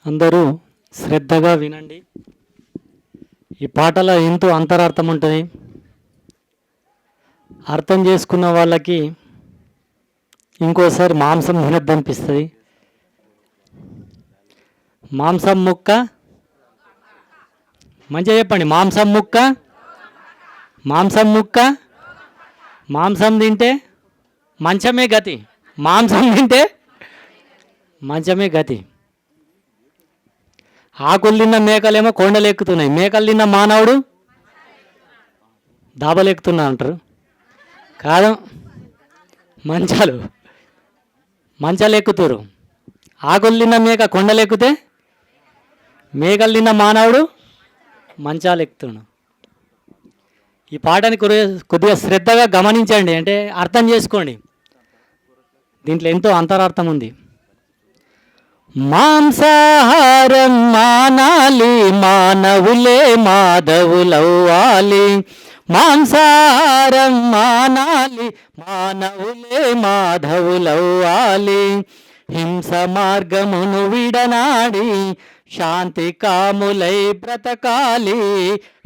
అందరూ శ్రద్ధగా వినండి. ఈ పాటలో ఎంతో అంతరార్థం ఉంటుంది. అర్థం చేసుకున్న వాళ్ళకి ఇంకోసారి మాంసం తినద్దనిపిస్తుంది. మాంసం ముక్క మంచిగా చెప్పండి. మాంసం ముక్క, మాంసం ముక్క, మాంసం తింటే మంచమే గతి. మాంసం తింటే మంచమే గతి. ఆకులు తిన్న మేకలేమో కొండలు ఎక్కుతున్నాయి, మేకలు తిన్న మానవుడు దాబలు ఎక్కుతున్నా అంటారు. కాదు, మంచాలు మంచాలు ఎక్కుతారు. ఆకులు తిన్న మేక కొండలు ఎక్కితే, మేకలు తిన్న మానవుడు మంచాలు ఎక్కుతున్నాడు. ఈ పాటని కొద్దిగా శ్రద్ధగా గమనించండి, అంటే అర్థం చేసుకోండి. దీంట్లో ఎంతో అంతరార్థం ఉంది. మాంసాహారం మానాలి, మానవులే మాధవులవ్వాలి. మాంసాహారం మానాలి, మానవులే మాధవులవ్వాలి. హింస మార్గమును విడనాడి శాంతి కాములై బ్రతకాలి.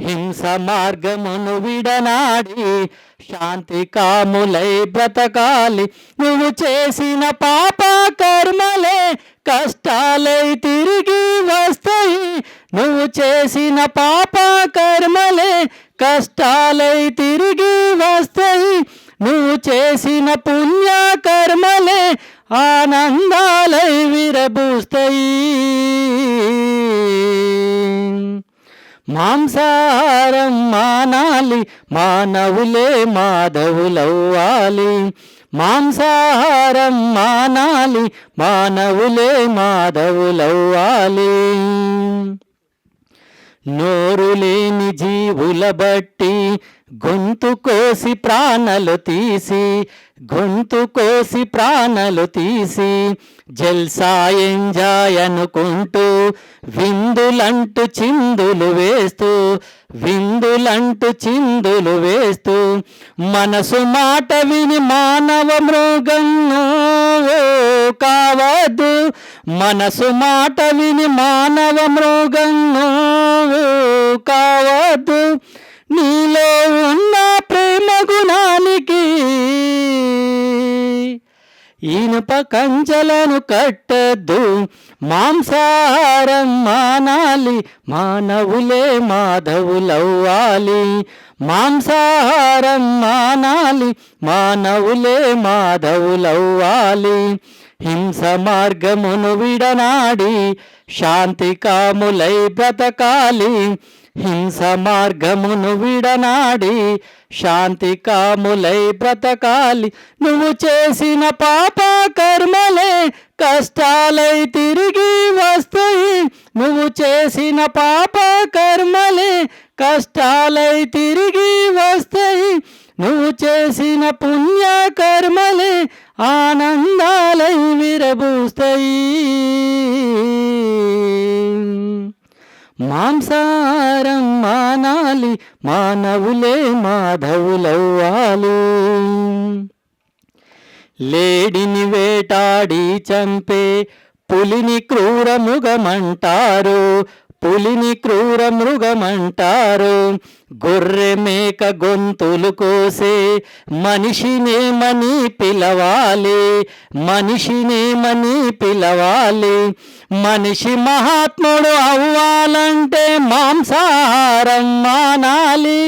హింస మార్గమును విడనాడి శాంతి కాములై బ్రతకాలి. నువ్వు చేసిన పాప కర్మలే కష్టాలై తిరిగి వస్తాయి. నువ్వు చేసిన పాప కర్మలే కష్టాలై తిరిగి వస్తాయి. నువ్వు చేసిన పుణ్య కర్మలే ఆనందాలై విరబూస్తాయి. మాంసాహారం మానాలి, మానవులే మాధవులవ్వాలి. మాంసాహారం మానాలి, మానవులే మాధవులవ్వాలి. నోరు లేని జీవుల బట్టి గొంతు కోసి ప్రాణలు తీసి, గొంతు కోసి ప్రాణలు తీసి జల్సా ఎంజాయ్ అనుకుంటూ విందులంటూ చిందులు వేస్తూ, విందులంటూ చిందులు వేస్తూ మనసు మాట విని మానవ మృగం కావద్దు. మనసు మాట విని మానవ మృగం కావద్దు. నీలో ఉన్న ప్రేమ గుణానికి ఇనుప కంచెలను కట్టద్దు. మాంసాహారం మానాలి, మానవులే మాధవులవ్వాలి. మాంసాహారం మానాలి, మానవులే మాధవులవ్వాలి. హింస మార్గమును విడనాడి శాంతి కాములై బ్రతకాలి. హింస మార్గమును విడనాడి శాంతి కాములై బ్రతకాలి. నువ్వు చేసిన పాప కర్మలే కష్టాలై తిరిగి వస్తాయి. నువ్వు చేసిన పాప కర్మలే కష్టాలై తిరిగి వస్తాయి. నువ్వు చేసిన పుణ్య కర్మలే ఆనందాలై విరబూస్తాయి. మాంసాహారం మానాలి, మానవులే మాధవులవ్వాలి. లేడిని వేటాడి చంపే పులిని క్రూర మృగమంటారు, పులిని క్రూర మృగమంటారు. గొర్రె మేక గొంతులు కోసే మనిషినేమని పిలవాలి, మనిషినేమని పిలవాలి. మనిషి మహాత్ముడు అవ్వాలంటే మాంసాహారం మానాలి.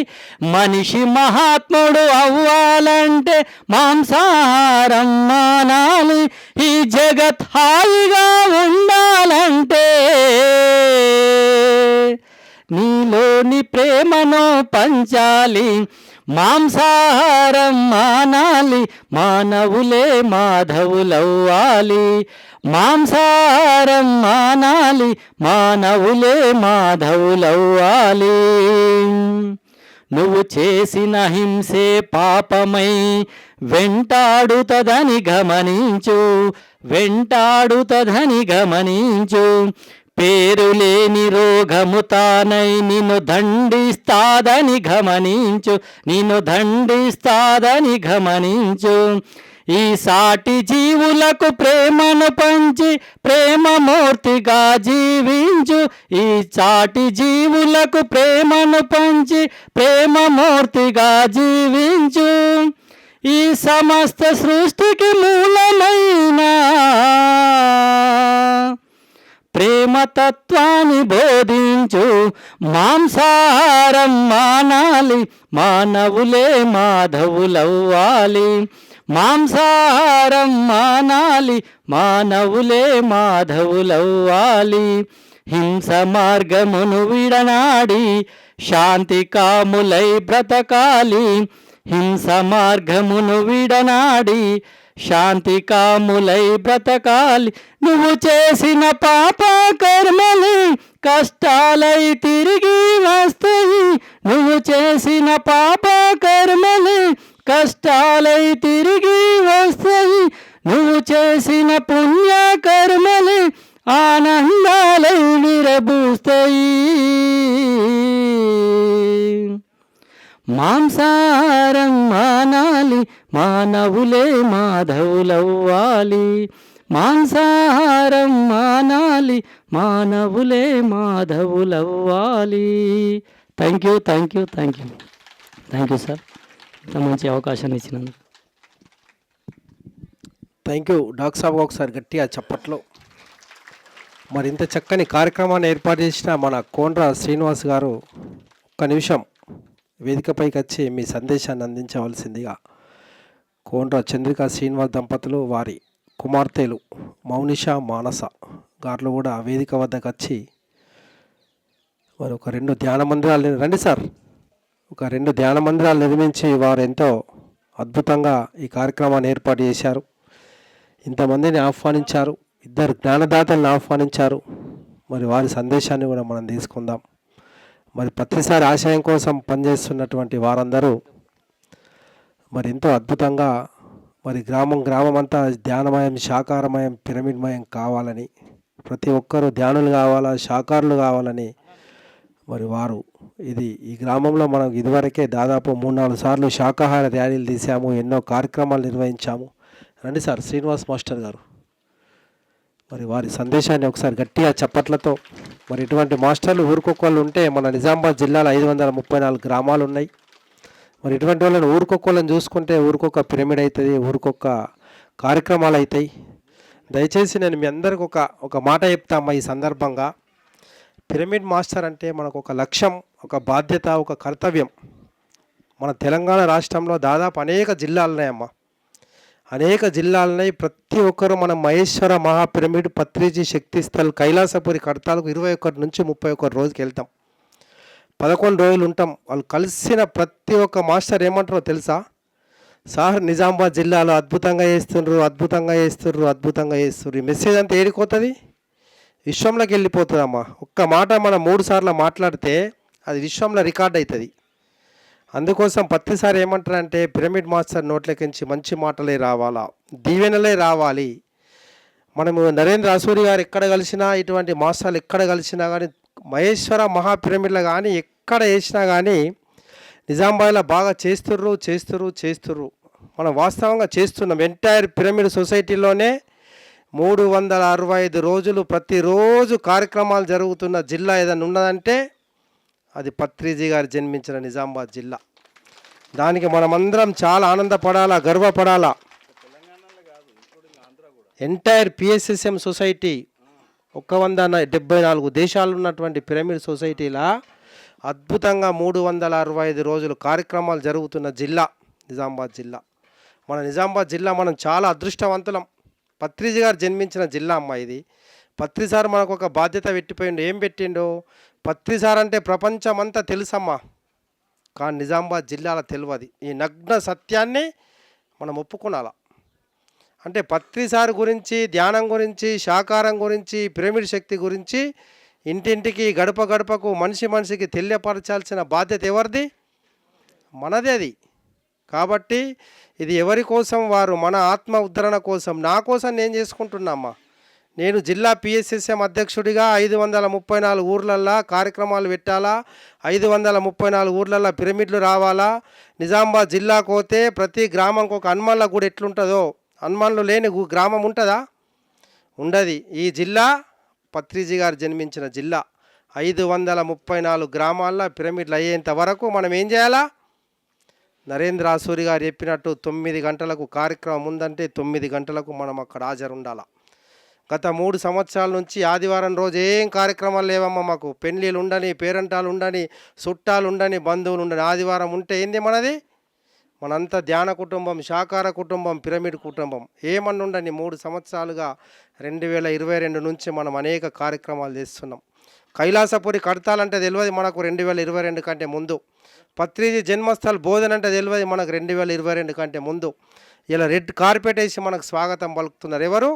మనిషి మహాత్ముడు అవ్వాలంటే మాంసాహారం మానాలి. ఈ జగత్ హాయిగా ఉండాలంటే నీలోని ప్రేమను పంచాలి. మాంసాహారం మానాలి, మానవులే మాధవులవ్వాలి. మాంసాహారం మానాలి, మానవులే మాధవులవ్వాలి. నువ్వు చేసిన హింసే పాపమై వెంటాడుతదని గమనించు, వెంటాడుతదని గమనించు. పేరులేని రోగము తానై నిన్ను దండిస్తాదని గమనించు. ఈ సాటి జీవులకు ప్రేమను పంచి ప్రేమమూర్తిగా జీవించు. ఈ సాటి జీవులకు ప్రేమను పంచి ప్రేమమూర్తిగా జీవించు. ఈ సమస్త సృష్టికి మూలమైన ప్రేమతత్వాన్ని బోధించు. మాంసాహారం మానాలి, మానవులే మాధవులవ్వాలి. మాంసాహారం మానాలి, మానవులే మాధవులవ్వాలి. హింస మార్గమును విడనాడి శాంతి కాములై బ్రతకాలి. హింస మార్గమును విడనాడి శాంతి కాములై బ్రతకాలి. నువ్వు చేసిన పాప కర్మలు కష్టాలై తిరిగి వస్తాయి. నువ్వు చేసిన పాప కర్మలు కష్టాలై తిరిగి వస్తాయి. నువ్వు చేసిన పుణ్య కర్మలు ఆనందాలై విరబూస్తాయి. మాంసాహారం మానాలి, మానవులే మాధవులవ్వాలి. మాంసాహారం మానాలి, మానవులే మాధవులవ్వాలి. థ్యాంక్ యూ సార్, ఇంత మంచి అవకాశాన్ని ఇచ్చినందుకు. థ్యాంక్ యూ డాక్టర్ సాబ్. ఒకసారి గట్టిగా చప్పట్లో. మరి ఇంత చక్కని కార్యక్రమాన్ని ఏర్పాటు చేసిన మన కోండ్ర శ్రీనివాస్ గారు ఒక్క నిమిషం వేదికపైకి వచ్చి మీ సందేశాన్ని అందించవలసిందిగా కోండ్ర చంద్రిక శ్రీనివాస్ దంపతులు వారి కుమార్తెలు మౌనిష మానస గారు కూడా వేదిక వద్దకు వచ్చి మరి ఒక 2 ధ్యాన మందిరాలు రండి సార్, ఒక 2 ధ్యాన మందిరాలు నిర్మించి వారు ఎంతో అద్భుతంగా ఈ కార్యక్రమాన్ని ఏర్పాటు చేశారు. ఇంతమందిని ఆహ్వానించారు, 2 జ్ఞానదాతలను ఆహ్వానించారు. మరి వారి సందేశాన్ని కూడా మనం తీసుకుందాం. మరి ప్రతిసారి ఆశయం కోసం పనిచేస్తున్నటువంటి వారందరూ మరి ఎంతో అద్భుతంగా మరి గ్రామం అంతా ధ్యానమయం, శాకారమయం, పిరమిడ్మయం కావాలని, ప్రతి ఒక్కరూ ధ్యానులు కావాలా, శాకారులు కావాలని మరి వారు ఈ గ్రామంలో మనం ఇదివరకే దాదాపు 3-4 సార్లు శాకాహార ర్యాలీలు తీసాము, ఎన్నో కార్యక్రమాలు నిర్వహించాము. రండి సార్ శ్రీనివాస్ మాస్టర్ గారు, మరి వారి సందేశాన్ని ఒకసారి గట్టిగా చప్పట్లతో. మరి ఇటువంటి మాస్టర్లు ఊరికొక్కళ్ళు ఉంటే మన నిజామాబాద్ జిల్లాలో 534 గ్రామాలు ఉన్నాయి. మరి ఇటువంటి వాళ్ళని ఊరికొక్కళ్ళని చూసుకుంటే ఊరికొక్క పిరమిడ్ అవుతుంది, ఊరికొక్క కార్యక్రమాలు అవుతాయి. దయచేసి నేను మీ అందరికి ఒక మాట చెప్తామా ఈ సందర్భంగా. పిరమిడ్ మాస్టర్ అంటే మనకు ఒక లక్ష్యం, ఒక బాధ్యత, ఒక కర్తవ్యం. మన తెలంగాణ రాష్ట్రంలో దాదాపు అనేక జిల్లాలు ఉన్నాయమ్మా, అనేక జిల్లాలున్నాయి. ప్రతి ఒక్కరూ మనం మహేశ్వర మహాపిరమిడ్, పత్రిజీ శక్తిస్థల్, కైలాసపురి కడతాలకు 21 నుంచి 31 రోజుకి వెళ్తాం. 11 రోజులు ఉంటాం. వాళ్ళు కలిసిన ప్రతి ఒక్క మాస్టర్ ఏమంటారో తెలుసా? సార్ నిజామాబాద్ జిల్లాలో అద్భుతంగా చేస్తున్నారు. ఈ మెసేజ్ అంతా ఏడిపోతుంది, విశ్వంలోకి వెళ్ళిపోతుందమ్మా. ఒక్క మాట మనం 3 సార్లు మాట్లాడితే అది విశ్వంలో రికార్డ్ అవుతుంది. అందుకోసం ప్రతిసారి ఏమంటారంటే పిరమిడ్ మాస్టర్ నోట్లకించి మంచి మాటలే రావాలా, దీవెనలే రావాలి. మనము నరేంద్ర అసూరి గారు ఎక్కడ కలిసినా, ఇటువంటి మాస్టర్లు ఎక్కడ కలిసినా కానీ, మహేశ్వర మహాపిరమిడ్లో కానీ ఎక్కడ వేసినా కానీ నిజామాబాద్లో బాగా చేస్తుర్రు. మనం వాస్తవంగా చేస్తున్నాం. ఎంటైర్ పిరమిడ్ సొసైటీలోనే 365 రోజులు ప్రతిరోజు కార్యక్రమాలు జరుగుతున్న జిల్లా ఏదైనా ఉన్నదంటే అది పత్రిజీ గారు జన్మించిన నిజామాబాద్ జిల్లా. దానికి మనమందరం చాలా ఆనందపడాలా, గర్వపడాలా. ఎంటైర్ పిఎస్ఎస్ఎం సొసైటీ 174 దేశాలు ఉన్నటువంటి పిరమిడ్ సొసైటీలా అద్భుతంగా 365 రోజులు కార్యక్రమాలు జరుగుతున్న జిల్లా నిజామాబాద్ జిల్లా. మన నిజామాబాద్ జిల్లా మనం చాలా అదృష్టవంతులం. పత్రిజీ గారు జన్మించిన జిల్లా అమ్మ ఇది. పత్రిసార్ మనకు ఒక బాధ్యత పెట్టిపోయిండు. ఏం పెట్టిండో? పత్రిసార్ అంటే ప్రపంచమంతా తెలుసమ్మా, కానీ నిజామాబాద్ జిల్లాలో తెలియదు. ఈ నగ్న సత్యాన్ని మనం ఒప్పుకోనాలా. అంటే పత్రిసార్ గురించి, ధ్యానం గురించి, శాకారం గురించి, పిరమిడ్ శక్తి గురించి ఇంటింటికి, గడప గడపకు, మనిషికి తెలియపరచాల్సిన బాధ్యత ఎవరిది? మనదే అది. కాబట్టి ఇది ఎవరి కోసం? వారు మన ఆత్మ ఉద్ధరణ కోసం. నా కోసం నేను చేసుకుంటున్నామ్మా. నేను జిల్లా పిఎస్ఎస్ఎం అధ్యక్షుడిగా 534 ఊర్లల్లో కార్యక్రమాలు పెట్టాలా, 534 ఊర్లల్లో పిరమిడ్లు రావాలా. నిజామాబాద్ జిల్లాకు పోతే ప్రతి గ్రామంకి ఒక హనుమాన్ల గుడి ఎట్లుంటుందో, హనుమాన్లు లేని గ్రామం ఉంటుందా? ఉండదు. ఈ జిల్లా పత్రిజీ గారు జన్మించిన జిల్లా. 534 గ్రామాల్లో పిరమిడ్లు అయ్యేంత వరకు మనం ఏం చేయాలా? నరేంద్ర ఆసూరి గారు చెప్పినట్టు 9 గంటలకు కార్యక్రమం ఉందంటే 9 గంటలకు మనం అక్కడ హాజరు ఉండాలి. గత 3 సంవత్సరాల నుంచి ఆదివారం రోజు ఏం కార్యక్రమాలు లేవమ్మా మాకు. పెళ్ళిళ్ళు ఉండని, పేరంటాలు ఉండని, చుట్టాలు ఉండని, బంధువులు ఉండని. ఆదివారం ఉంటే ఏంది మనది? మనంతా ధ్యాన కుటుంబం, శాకార కుటుంబం, పిరమిడ్ కుటుంబం. ఏమన్నా ఉండని 3 సంవత్సరాలుగా 2022 నుంచి మనం అనేక కార్యక్రమాలు చేస్తున్నాం. కైలాసపురి కడతాలంటే తెలియదు మనకు 2022 కంటే ముందు. పత్రిజీ జన్మస్థల్ బోధన అంటే తెలియదు మనకు 2022 కంటే ముందు. ఇలా రెడ్ కార్పెట్ వేసి మనకు స్వాగతం పలుకుతున్నారు. ఎవరు?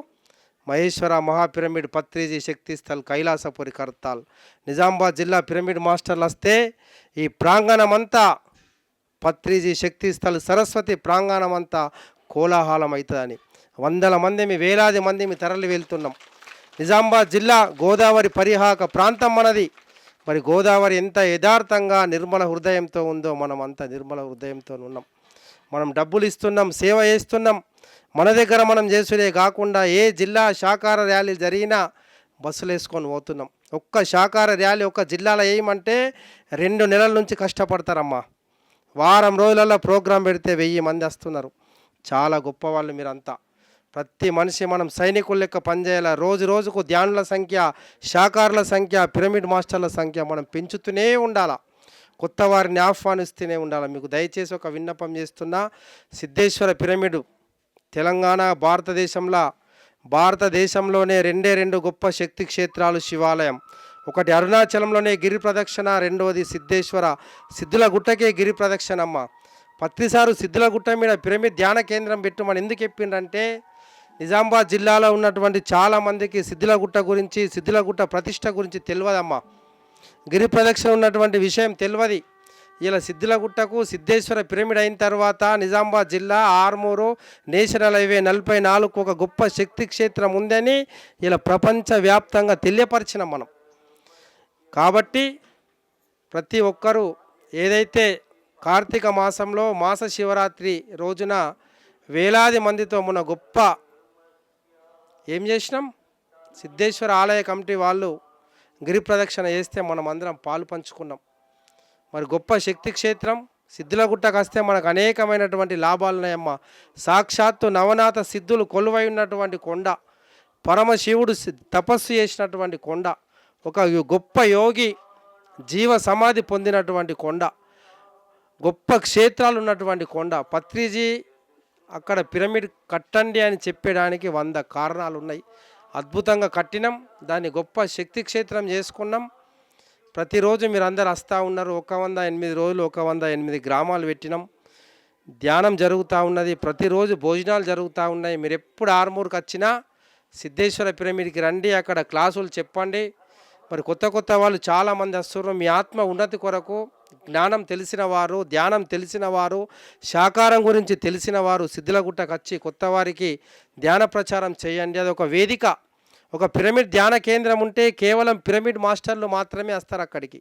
మహేశ్వర మహాపిరమిడ్ పత్రిజీ శక్తిస్థల్ కైలాసపురి కర్తాల్. నిజామాబాద్ జిల్లా పిరమిడ్ మాస్టర్లు వస్తే ఈ ప్రాంగణమంతా పత్రిజీ శక్తిస్థల్ సరస్వతి ప్రాంగణమంతా కోలాహలం అవుతుందని వందల మంది వేలాది మంది తరలి వెళ్తున్నాం. నిజామాబాద్ జిల్లా గోదావరి పరివాహక ప్రాంతం మనది. మరి గోదావరి ఎంత యథార్థంగా నిర్మల హృదయంతో ఉందో మనం అంత నిర్మల హృదయంతో ఉన్నాం. మనం డబ్బులు ఇస్తున్నాం, సేవ చేస్తున్నాం. మన దగ్గర మనం చేసుడే కాకుండా ఏ జిల్లా శాకార ర్యాలీ జరిగినా బస్సులు వేసుకొని పోతున్నాం. ఒక్క శాకార ర్యాలీ ఒక్క జిల్లాలో వేయమంటే 2 నెలల నుంచి కష్టపడతారమ్మా. వారం రోజులలో ప్రోగ్రాం పెడితే 1000 మంది వస్తున్నారు. చాలా గొప్పవాళ్ళు మీరంతా. ప్రతి మనిషి మనం సైనికుల లెక్క పనిచేయాల. రోజు రోజుకు ధ్యానుల సంఖ్య, శాకారుల సంఖ్య, పిరమిడ్ మాస్టర్ల సంఖ్య మనం పెంచుతూనే ఉండాలా. కొత్త వారిని ఆహ్వానిస్తూనే ఉండాలి. మీకు దయచేసి ఒక విన్నపం చేస్తున్నా. సిద్ధేశ్వర పిరమిడ్ తెలంగాణ భారతదేశంలోనే 2 గొప్ప శక్తి క్షేత్రాలు, శివాలయం. ఒకటి అరుణాచలంలోనే గిరి ప్రదక్షిణ, రెండవది సిద్ధేశ్వర సిద్ధుల గుట్టకే గిరి ప్రదక్షిణమ్మ. పత్రిసారు సిద్ధుల గుట్ట మీద పిరమిడ్ ధ్యాన కేంద్రం పెట్టుమని ఎందుకు చెప్పిండంటే నిజామాబాద్ జిల్లాలో ఉన్నటువంటి చాలామందికి సిద్ధుల గుట్ట గురించి, సిద్ధుల గుట్ట ప్రతిష్ట గురించి తెలియదమ్మా. గిరి ప్రదక్షిణ ఉన్నటువంటి విషయం తెలియదు. ఇలా సిద్ధుల గుట్టకు సిద్ధేశ్వర పిరమిడ్ అయిన తర్వాత నిజామాబాద్ జిల్లా ఆర్మూరు నేషనల్ హైవే 44 ఒక గొప్ప శక్తి క్షేత్రం ఉందని ఇలా ప్రపంచవ్యాప్తంగా తెలియపరిచినాం మనం. కాబట్టి ప్రతి ఒక్కరూ ఏదైతే కార్తీక మాసంలో మాస శివరాత్రి రోజున వేలాది మందితో మన గొప్ప ఏం చేసినాం, సిద్ధేశ్వర ఆలయ కమిటీ వాళ్ళు గిరి ప్రదక్షిణ చేస్తే మనం అందరం పాలు పంచుకున్నాం. మరి గొప్ప శక్తి క్షేత్రం సిద్ధులగుట్టకు వస్తే మనకు అనేకమైనటువంటి లాభాలు ఉన్నాయమ్మా. సాక్షాత్తు నవనాథ సిద్ధులు కొలువై ఉన్నటువంటి కొండ, పరమశివుడు తపస్సు చేసినటువంటి కొండ, ఒక గొప్ప యోగి జీవ సమాధి పొందినటువంటి కొండ, గొప్ప క్షేత్రాలు ఉన్నటువంటి కొండ. పత్రిజీ అక్కడ పిరమిడ్ కట్టండి అని చెప్పడానికి 100 కారణాలు ఉన్నాయి. అద్భుతంగా కట్టినాం, దాన్ని గొప్ప శక్తి క్షేత్రం చేసుకున్నాం. ప్రతిరోజు మీరు అందరు వస్తూ ఉన్నారు. 108 రోజులు 108 గ్రామాలు పెట్టినాం. ధ్యానం జరుగుతూ ఉన్నది, ప్రతిరోజు భోజనాలు జరుగుతూ ఉన్నాయి. మీరు ఎప్పుడు ఆర్మూర్కి వచ్చినా సిద్ధేశ్వర పిరమిడ్కి రండి, అక్కడ క్లాసులు చెప్పండి. మరి కొత్త వాళ్ళు చాలామంది వస్తున్నారు. మీ ఆత్మ ఉన్నతి కొరకు జ్ఞానం తెలిసిన వారు, ధ్యానం తెలిసిన వారు, శాకారం గురించి తెలిసిన వారు సిద్ధులగుట్టకు వచ్చి కొత్త వారికి ధ్యాన ప్రచారం చేయండి. అది ఒక వేదిక. ఒక పిరమిడ్ ధ్యాన కేంద్రం ఉంటే కేవలం పిరమిడ్ మాస్టర్లు మాత్రమే వస్తారు అక్కడికి.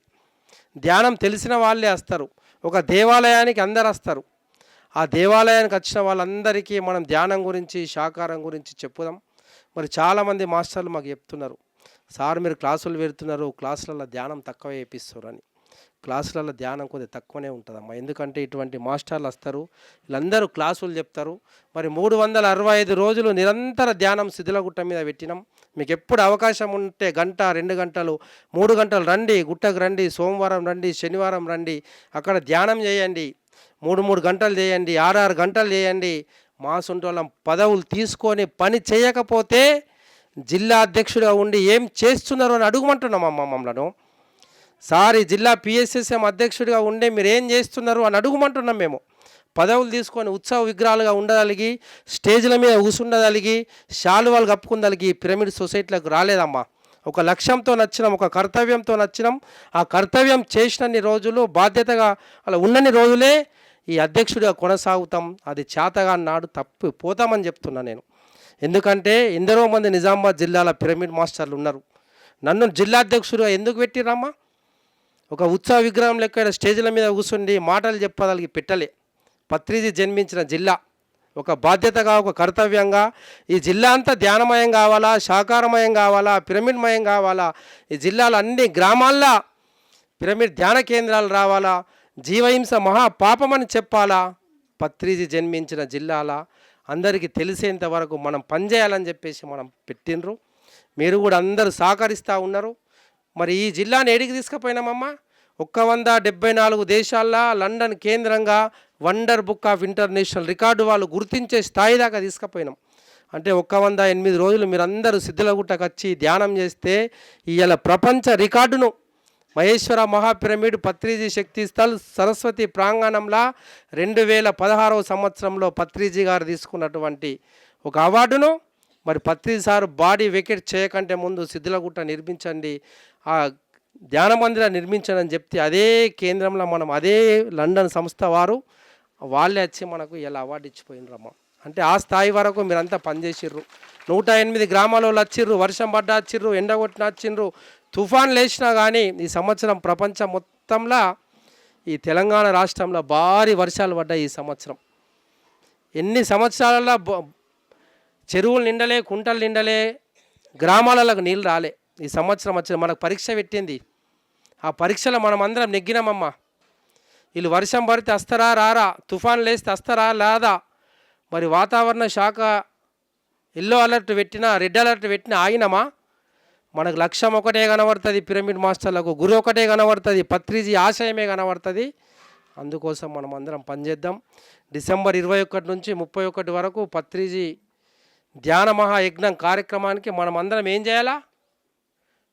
ధ్యానం తెలిసిన వాళ్ళే వస్తారు. ఒక దేవాలయానికి అందరు వస్తారు. ఆ దేవాలయానికి వచ్చిన వాళ్ళందరికీ మనం ధ్యానం గురించి, శాకారం గురించి చెప్పుదాం. మరి చాలామంది మాస్టర్లు మాకు చెప్తున్నారు, సార్ మీరు క్లాసులు పెడుతున్నారు, క్లాసులలో ధ్యానం తక్కువ చేపిస్తారు అని. క్లాసులలో ధ్యానం కొద్దిగా తక్కువనే ఉంటుందమ్మా. ఎందుకంటే ఇటువంటి మాస్టర్లు వస్తారు, వీళ్ళందరూ క్లాసులు చెప్తారు. మరి 365 రోజులు నిరంతర ధ్యానం సిద్ధులగుట్ట మీద పెట్టినాం. మీకు ఎప్పుడు అవకాశం ఉంటే 1 గంట 2 గంటలు 3 గంటలు రండి, గుట్టకు రండి. సోమవారం రండి, శనివారం రండి, అక్కడ ధ్యానం చేయండి. 3 గంటలు చేయండి, 6 గంటలు చేయండి. మాసుంటోళ్ళం పదవులు తీసుకొని పని చేయకపోతే జిల్లా అధ్యక్షుడిగా ఉండి ఏం చేస్తున్నారు అని అడుగుమంటున్నామమ్మ మమ్మల్ని. సార్ ఈ జిల్లా పిఎస్ఎస్ఎం అధ్యక్షుడిగా ఉండే మీరు ఏం చేస్తున్నారు అని అడుగుమంటున్నాం మేము. పదవులు తీసుకొని ఉత్సవ విగ్రహాలుగా ఉండగలిగి, స్టేజ్ల మీద కూసుండగలిగి, శాలువాలు కప్పుకుందలిగి పిరమిడ్ సొసైటీలకు రాలేదమ్మా. ఒక లక్ష్యంతో నచ్చినాం, ఒక కర్తవ్యంతో నచ్చినాం. ఆ కర్తవ్యం చేసినన్ని రోజులు, బాధ్యతగా అలా ఉన్నన్ని రోజులే ఈ అధ్యక్షుడిగా కొనసాగుతాం. అది చేతగా నాడు తప్పిపోతామని చెప్తున్నా నేను. ఎందుకంటే ఎందరో మంది నిజామాబాద్ జిల్లాల పిరమిడ్ మాస్టర్లు ఉన్నారు. నన్ను జిల్లా అధ్యక్షుడిగా ఎందుకు పెట్టిరమ్మా? ఒక ఉత్సవ విగ్రహం లెక్క ఈడ స్టేజ్ల మీద కూర్చుండి మాటలు చెప్పదలిగి పెట్టలే. పత్రిజీ జన్మించిన జిల్లా ఒక బాధ్యతగా, ఒక కర్తవ్యంగా ఈ జిల్లా అంతా ధ్యానమయం కావాలా, శాకారమయం కావాలా, పిరమిడ్మయం కావాలా, ఈ జిల్లాలో అన్ని గ్రామాల్లో పిరమిడ్ ధ్యాన కేంద్రాలు రావాలా, జీవహింస మహా పాపమని చెప్పాలా. పత్రిజీ జన్మించిన జిల్లాల అందరికీ తెలిసేంత వరకు మనం పనిచేయాలని చెప్పేసి మనం పెట్టినరు. మీరు కూడా అందరూ సహకరిస్తూ ఉన్నారు. మరి ఈ జిల్లాని ఏడికి తీసుకుపోయినామమ్మా? 174 దేశాల్లో లండన్ కేంద్రంగా wonder book of international record వాళ్ళు గుర్తించే స్థాయి దాకా తీసుకుపోయినాం. అంటే 108 రోజులు మీరందరూ సిద్ధలగుట్టకు వచ్చి ధ్యానం చేస్తే ఇవాళ ప్రపంచ రికార్డును మహేశ్వర మహాపిరమిడ్ పత్రిజీ శక్తి స్థల్ సరస్వతి ప్రాంగణంలో 2016వ సంవత్సరంలో పత్రిజీ గారు తీసుకున్నటువంటి ఒక అవార్డును మరి పత్రిజీ సార్ బాడీ వెకెట్ చేయకంటే ముందు సిద్ధలగుట్ట నిర్మించండి, ఆ ధ్యాన మందిరం నిర్మించండి అని చెప్తే అదే కేంద్రంలో మనం అదే లండన్ సంస్థ వారు వాళ్ళే వచ్చి మనకు ఇలా అవార్డు ఇచ్చిపోయినరమ్మ. అంటే ఆ స్థాయి వరకు మీరంతా పనిచేసిర్రు. 108 గ్రామాల వాళ్ళు వచ్చిర్రు, వర్షం పడ్డా వచ్చిర్రు, ఎండ కొట్టిన వచ్చిండ్రు, తుఫాన్ లేచినా కానీ ఈ సంవత్సరం ప్రపంచం మొత్తంలో ఈ తెలంగాణ రాష్ట్రంలో భారీ వర్షాలు పడ్డాయి. ఈ సంవత్సరం ఎన్ని సంవత్సరాలలో చెరువులు నిండలే, కుంటలు నిండలే, గ్రామాలకు నీళ్ళు రాలే. ఈ సంవత్సరం వచ్చిన మనకు పరీక్ష పెట్టింది. ఆ పరీక్షలో మనం అందరం నెగ్గినామమ్మా. వీళ్ళు వర్షం పడితే వస్తారా రారా, తుఫాన్ లేస్తే వస్తారా లేదా, మరి వాతావరణ శాఖ ఎల్లో అలర్ట్ పెట్టినా రెడ్ అలర్ట్ పెట్టినా ఆగినామా? మనకు లక్ష్యం ఒకటే కనబడుతుంది, పిరమిడ్ మాస్టర్లకు గురి ఒకటే కనబడుతుంది, పత్రిజీ ఆశయమే కనబడుతుంది. అందుకోసం మనం అందరం పనిచేద్దాం. డిసెంబర్ 21 నుంచి 31 వరకు పత్రిజీ ధ్యాన మహాయజ్ఞం కార్యక్రమానికి మనం అందరం ఏం చేయాలా?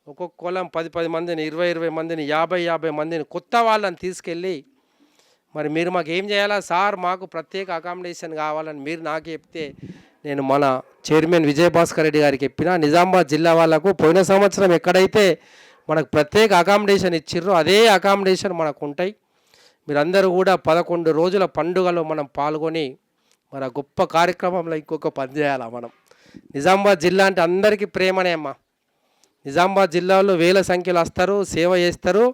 ఒక్కొక్క కులం 10 మందిని, 20 మందిని, 50 మందిని కొత్త వాళ్ళని తీసుకెళ్ళి మరి మీరు మాకు ఏం చేయాలా సార్, మాకు ప్రత్యేక అకామిడేషన్ కావాలని మీరు నాకు చెప్తే నేను మన చైర్మన్ విజయభాస్కర్ రెడ్డి గారికి చెప్పిన, నిజామాబాద్ జిల్లా వాళ్ళకు పోయిన సంవత్సరం ఎక్కడైతే మనకు ప్రత్యేక అకామిడేషన్ ఇచ్చిర్రో అదే అకామిడేషన్ మనకు ఉంటాయి. మీరందరూ కూడా 11 రోజుల పండుగలో మనం పాల్గొని మన గొప్ప కార్యక్రమంలో ఇంకొక పని చేయాలా మనం. నిజామాబాద్ జిల్లా అంటే అందరికీ ప్రేమనే అమ్మ. నిజామాబాద్ జిల్లాలో వేల సంఖ్యలో వస్తారు, సేవ చేస్తారు,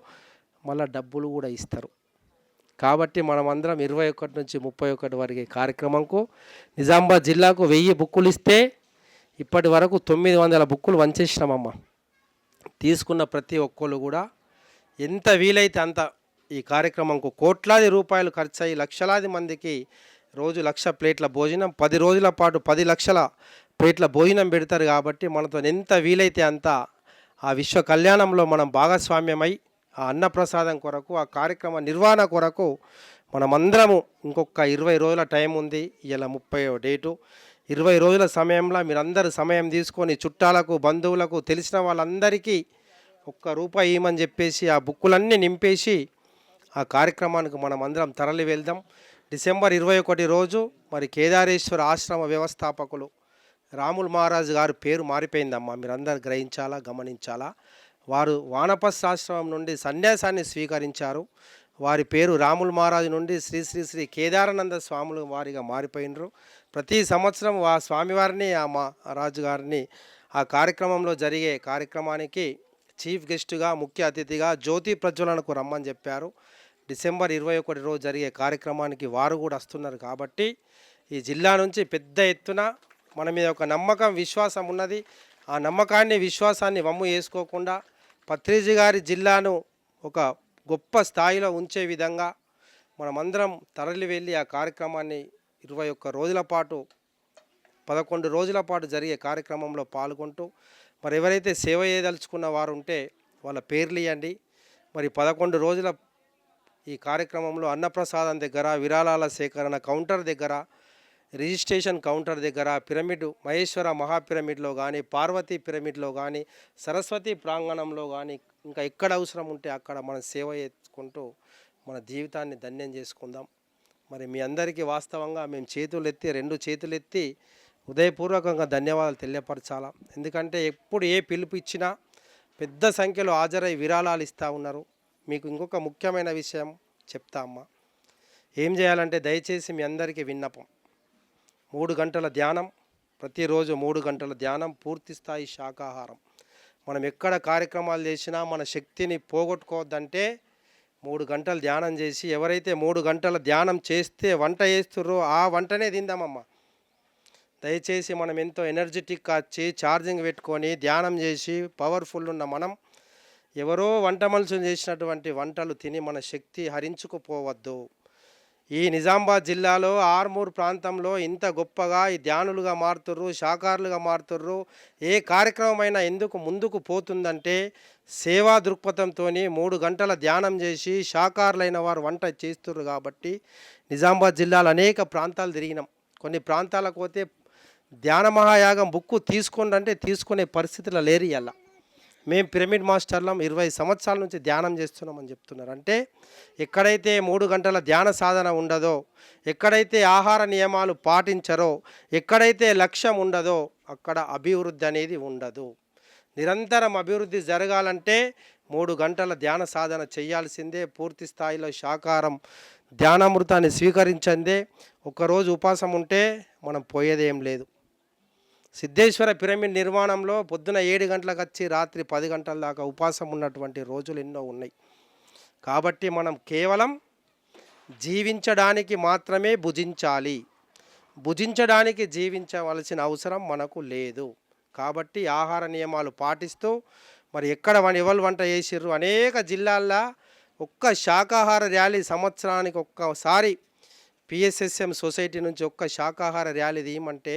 మళ్ళీ డబ్బులు కూడా ఇస్తారు. కాబట్టి మనం అందరం 21 నుంచి 31 వరకు కార్యక్రమంకు నిజామాబాద్ జిల్లాకు 1000 బుక్కులు ఇస్తే ఇప్పటి వరకు 900 బుక్కులు వంచేసినామమ్మ. తీసుకున్న ప్రతి ఒక్కళ్ళు కూడా ఎంత వీలైతే అంత ఈ కార్యక్రమంకు కోట్లాది రూపాయలు ఖర్చు అయ్యి లక్షలాది మందికి రోజు 1,00,000 ప్లేట్ల భోజనం, 10 రోజుల పాటు 10 లక్షల ప్లేట్ల భోజనం పెడతారు. కాబట్టి మనతో ఎంత వీలైతే అంత ఆ విశ్వ కళ్యాణంలో మనం భాగస్వామ్యమై ఆ అన్నప్రసాదం కొరకు, ఆ కార్యక్రమ నిర్వహణ కొరకు మనమందరము ఇంకొక 20 రోజుల టైం ఉంది. ఇలా 30వ డేటు, 20 రోజుల సమయంలో మీరందరూ సమయం తీసుకొని చుట్టాలకు, బంధువులకు, తెలిసిన వాళ్ళందరికీ ₹1 ఇవ్వమని చెప్పేసి ఆ బుక్కులన్నీ నింపేసి ఆ కార్యక్రమానికి మనం అందరం తరలి వెళ్దాం. డిసెంబర్ 21 రోజు మరి కేదారేశ్వర ఆశ్రమ వ్యవస్థాపకులు రాముల్ మహారాజు గారు పేరు మారిపోయిందమ్మా, మీరందరూ గ్రహించాలా, గమనించాలా. వారు వానపస్ ఆశ్రమం నుండి సన్యాసాన్ని స్వీకరించారు. వారి పేరు రాముల్ మహారాజు నుండి శ్రీ శ్రీ శ్రీ కేదారానంద స్వాములు వారిగా మారిపోయినరు. ప్రతి సంవత్సరం ఆ స్వామివారిని, ఆ మహారాజు గారిని ఆ కార్యక్రమంలో జరిగే కార్యక్రమానికి చీఫ్ గెస్టుగా, ముఖ్య అతిథిగా జ్యోతి ప్రజ్వలనకు రమ్మని చెప్పారు. డిసెంబర్ 21 రోజు జరిగే కార్యక్రమానికి వారు కూడా వస్తున్నారు. కాబట్టి ఈ జిల్లా నుంచి పెద్ద ఎత్తున మన మీద ఒక నమ్మకం, విశ్వాసం ఉన్నది. ఆ నమ్మకాన్ని, విశ్వాసాన్ని వమ్ము చేసుకోకుండా పత్రిజీ గారి జిల్లాను ఒక గొప్ప స్థాయిలో ఉంచే విధంగా మనమందరం తరలి వెళ్ళి ఆ కార్యక్రమాన్ని 21 రోజుల పాటు 11 రోజుల పాటు జరిగే కార్యక్రమంలో పాల్గొంటూ మరి ఎవరైతే సేవ చేయదలుచుకున్న వారు ఉంటే వాళ్ళ పేర్లు ఇవ్వండి. మరి 11 రోజుల ఈ కార్యక్రమంలో అన్నప్రసాదం దగ్గర, విరాళాల సేకరణ కౌంటర్ దగ్గర, రిజిస్ట్రేషన్ కౌంటర్ దగ్గర, పిరమిడ్ మహేశ్వర మహాపిరమిడ్లో కానీ, పార్వతీ పిరమిడ్లో కానీ, సరస్వతి ప్రాంగణంలో కానీ, ఇంకా ఎక్కడ అవసరం ఉంటే అక్కడ మనం సేవ చేసుకుంటూ మన జీవితాన్ని ధన్యం చేసుకుందాం. మరి మీ అందరికీ వాస్తవంగా మేము రెండు చేతులు ఎత్తి హృదయపూర్వకంగా ధన్యవాదాలు తెలియపరచాలా. ఎందుకంటే ఎప్పుడు ఏ పిలుపు ఇచ్చినా పెద్ద సంఖ్యలో హాజరై విరాళాలు ఇస్తూ ఉన్నారు. మీకు ఇంకొక ముఖ్యమైన విషయం చెప్తా అమ్మా. ఏం చేయాలంటే దయచేసి మీ అందరికీ విన్నపం, 3 గంటల ధ్యానం ప్రతిరోజు 3 గంటల ధ్యానం, పూర్తి స్థాయి శాకాహారం. మనం ఎక్కడ కార్యక్రమాలు చేసినా మన శక్తిని పోగొట్టుకోవద్దంటే 3 గంటలు ధ్యానం చేసి, ఎవరైతే 3 గంటల ధ్యానం చేస్తే వంట చేస్తుర్రో ఆ వంటనే తిందామమ్మా. దయచేసి మనం ఎంతో ఎనర్జెటిక్గా వచ్చి ఛార్జింగ్ పెట్టుకొని ధ్యానం చేసి పవర్ఫుల్ ఉన్న మనం ఎవరో వంట మనుషులు చేసినటువంటి వంటలు తిని మన శక్తి హరించుకుపోవద్దు. ఈ నిజామాబాద్ జిల్లాలో ఆర్మూర్ ప్రాంతంలో ఇంత గొప్పగా ఈ ధ్యానులుగా మారుతుర్రు, శాకాహారులుగా మారుతుర్రు. ఏ కార్యక్రమమైనా ఎందుకు ముందుకు పోతుందంటే సేవా దృక్పథంతో 3 గంటల ధ్యానం చేసి శాకాహారులైన వారు వంట చేస్తుర్రు. కాబట్టి నిజామాబాద్ జిల్లాలో అనేక ప్రాంతాలు తిరిగినాం. కొన్ని ప్రాంతాలకు పోతే ధ్యాన మహాయాగం బుక్కు తీసుకోండి అంటే తీసుకునే పరిస్థితులు లేరు. ఇలా మేము పిరమిడ్ మాస్టర్లం 20 సంవత్సరాల నుంచి ధ్యానం చేస్తున్నామని చెప్తున్నారు. అంటే ఎక్కడైతే 3 గంటల ధ్యాన సాధన ఉండదో, ఎక్కడైతే ఆహార నియమాలు పాటించరో, ఎక్కడైతే లక్ష్యం ఉండదో అక్కడ అభివృద్ధి అనేది ఉండదు. నిరంతరం అభివృద్ధి జరగాలంటే 3 గంటల ధ్యాన సాధన చేయాల్సిందే. పూర్తి స్థాయిలో శాకాహారం ధ్యానామృతాన్ని స్వీకరించందే. ఒకరోజు ఉపవాసం ఉంటే మనం పోయేదేం లేదు. సిద్ధేశ్వర పిరమిడ్ నిర్మాణంలో పొద్దున 7 గంటలకు వచ్చి రాత్రి 10 గంటల దాకా ఉపవాసం ఉన్నటువంటి రోజులు ఎన్నో ఉన్నాయి. కాబట్టి మనం కేవలం జీవించడానికి మాత్రమే భుజించాలి, భుజించడానికి జీవించవలసిన అవసరం మనకు లేదు. కాబట్టి ఆహార నియమాలు పాటిస్తూ మరి ఎక్కడ ఎవరు వంట చేసిర్రు అనేక జిల్లాల్లో ఒక్క శాకాహార ర్యాలీ సంవత్సరానికి ఒక్కసారి పిఎస్ఎస్ఎం సొసైటీ నుంచి ఒక్క శాకాహార ర్యాలీ తీయమంటే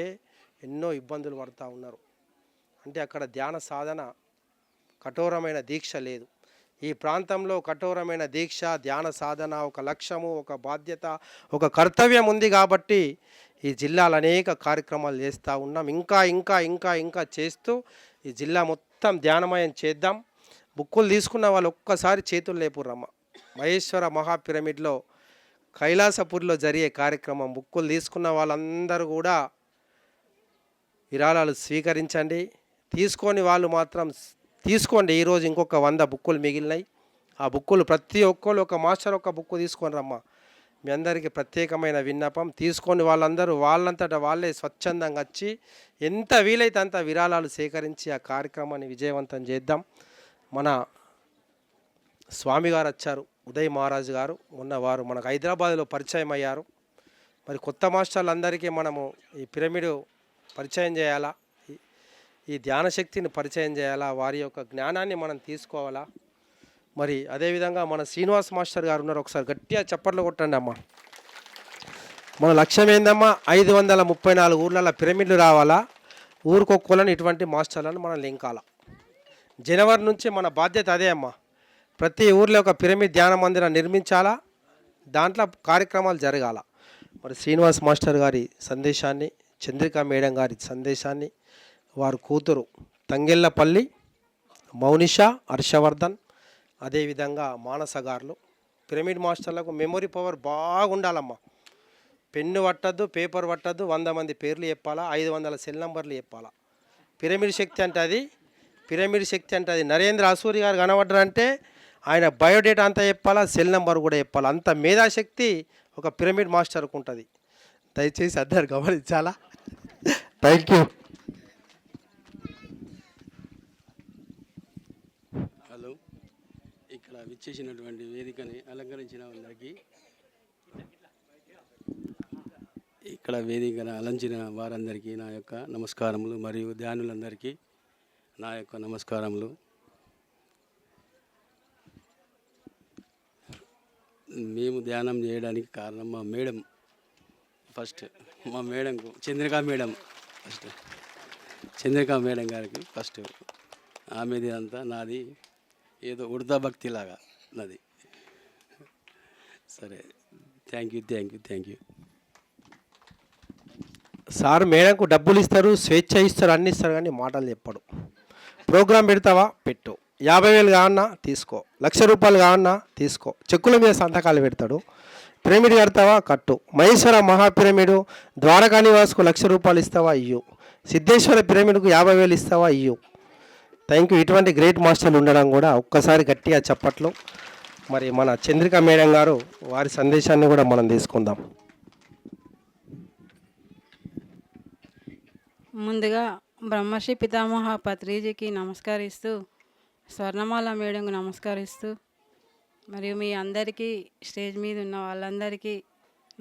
ఎన్నో ఇబ్బందులు పడుతూ ఉన్నారు. అంటే అక్కడ ధ్యాన సాధన కఠోరమైన దీక్ష లేదు. ఈ ప్రాంతంలో కఠోరమైన దీక్ష, ధ్యాన సాధన, ఒక లక్ష్యము, ఒక బాధ్యత, ఒక కర్తవ్యం ఉంది. కాబట్టి ఈ జిల్లాలో అనేక కార్యక్రమాలు చేస్తూ ఉన్నాం. ఇంకా ఇంకా ఇంకా ఇంకా చేస్తూ ఈ జిల్లా మొత్తం ధ్యానమయం చేద్దాం. బుక్కులు తీసుకున్న వాళ్ళు ఒక్కసారి చేతులు లేపురమ్మ. మహేశ్వర మహాపిరమిడ్లో కైలాసపూర్లో జరిగే కార్యక్రమం బుక్కులు తీసుకున్న వాళ్ళందరూ కూడా విరాళాలు స్వీకరించండి. తీసుకొని వాళ్ళు మాత్రం తీసుకోండి. ఈరోజు ఇంకొక 100 బుక్కులు మిగిలినాయి. ఆ బుక్కులు ప్రతి ఒక్కరు ఒక మాస్టర్ ఒక బుక్కు తీసుకొని రమ్మా. మీ అందరికీ ప్రత్యేకమైన విన్నపం. తీసుకొని వాళ్ళందరూ వాళ్ళంతటా వాళ్ళే స్వచ్ఛందంగా వచ్చి ఎంత వీలైతే అంత విరాళాలు సేకరించి ఆ కార్యక్రమాన్ని విజయవంతం చేద్దాం. మన స్వామి గారు వచ్చారు, ఉదయ్ మహారాజు గారు. మొన్న వారు మనకు హైదరాబాద్లో పరిచయం అయ్యారు. మరి కొత్త మాస్టర్లందరికీ మనము ఈ పిరమిడ్ పరిచయం చేయాలా, ఈ ధ్యాన శక్తిని పరిచయం చేయాలా, వారి యొక్క జ్ఞానాన్ని మనం తీసుకోవాలా. మరి అదేవిధంగా మన శ్రీనివాస్ మాస్టర్ గారు ఉన్నారు. ఒకసారి గట్టిగా చప్పట్లు కొట్టండి అమ్మా. మన లక్ష్యం ఏందమ్మా? 534 ఊర్లలో పిరమిడ్లు రావాలా. ఊరికొక్కలని ఇటువంటి మాస్టర్లను మనం లింకాల. జనవరి నుంచి మన బాధ్యత అదే అమ్మా. ప్రతి ఊర్లో ఒక పిరమిడ్ ధ్యాన మందిరం నిర్మించాలా, దాంట్లో కార్యక్రమాలు జరగాల. మరి శ్రీనివాస్ మాస్టర్ గారి సందేశాన్ని, చంద్రికా మేడం గారి సందేశాన్ని, వారి కూతురు తంగెళ్ళపల్లి మౌనిష, హర్షవర్ధన్, అదేవిధంగా మానస గారులు పిరమిడ్ మాస్టర్లకు మెమొరీ పవర్ బాగుండాలమ్మా. పెన్ను పట్టద్దు, పేపర్ పట్టద్దు, 100 మంది పేర్లు చెప్పాలా, 500 సెల్ నంబర్లు చెప్పాలా. పిరమిడ్ శక్తి అంటే అది, పిరమిడ్ శక్తి అంటే అది. నరేంద్ర అసూరి గారు కనబడ్డారంటే ఆయన బయోడేటా అంతా చెప్పాలా, సెల్ నెంబర్ కూడా చెప్పాలా. అంత మేధాశక్తి ఒక పిరమిడ్ మాస్టర్కు ఉంటుంది. దయచేసి అందరు గమనించాలా. Thank you. హలో, ఇక్కడ విచ్చేసినటువంటి వేదికని అలంకరించిన అందరికీ, ఇక్కడ వేదికను అలంచిన వారందరికీ నా యొక్క నమస్కారములు, మరియు ధ్యానులందరికీ నా యొక్క నమస్కారములు. మేము ధ్యానం చేయడానికి కారణం మా మేడం. ఫస్ట్ మా మేడంకు చంద్రికా మేడం, చంద్రికా మేడం గారికి ఫస్ట్. ఆమెది అంతా, నాది ఏదో ఉడతా భక్తిలాగా నాది. సరే, thank you thank you thank you. Sir మేడంకు డబ్బులు ఇస్తారు, స్వేచ్ఛ ఇస్తారు, అన్ని ఇస్తారు, కానీ మాటలు చెప్పడు. ప్రోగ్రాం పెడతావా పెట్టు, 50,000 కావన్నా తీసుకో, ₹1,00,000 కావన్నా తీసుకో, చెక్కుల మీద సంతకాలు పెడతాడు. పిరమిడ్ కడతావా కట్టు, మహేశ్వర మహాపిరమిడు ద్వారకా నివాసుకు ₹1,00,000 ఇస్తావా ఇయ్యు, సిద్ధేశ్వర పిరమిడ్కు 50,000 ఇస్తావా ఇయ్యు. Thank you. ఇటువంటి గ్రేట్ మాస్టర్లు ఉండడం కూడా ఒక్కసారి గట్టిగా చప్పట్లు. మరి మన చంద్రిక మేడం గారు వారి సందేశాన్ని కూడా మనం తీసుకుందాం. ముందుగా బ్రహ్మర్షి పితామహ పత్రిజీకి నమస్కరిస్తూ, స్వర్ణమాల మేడంకు నమస్కరిస్తూ, మరియు మీ అందరికీ స్టేజ్ మీద ఉన్న వాళ్ళందరికీ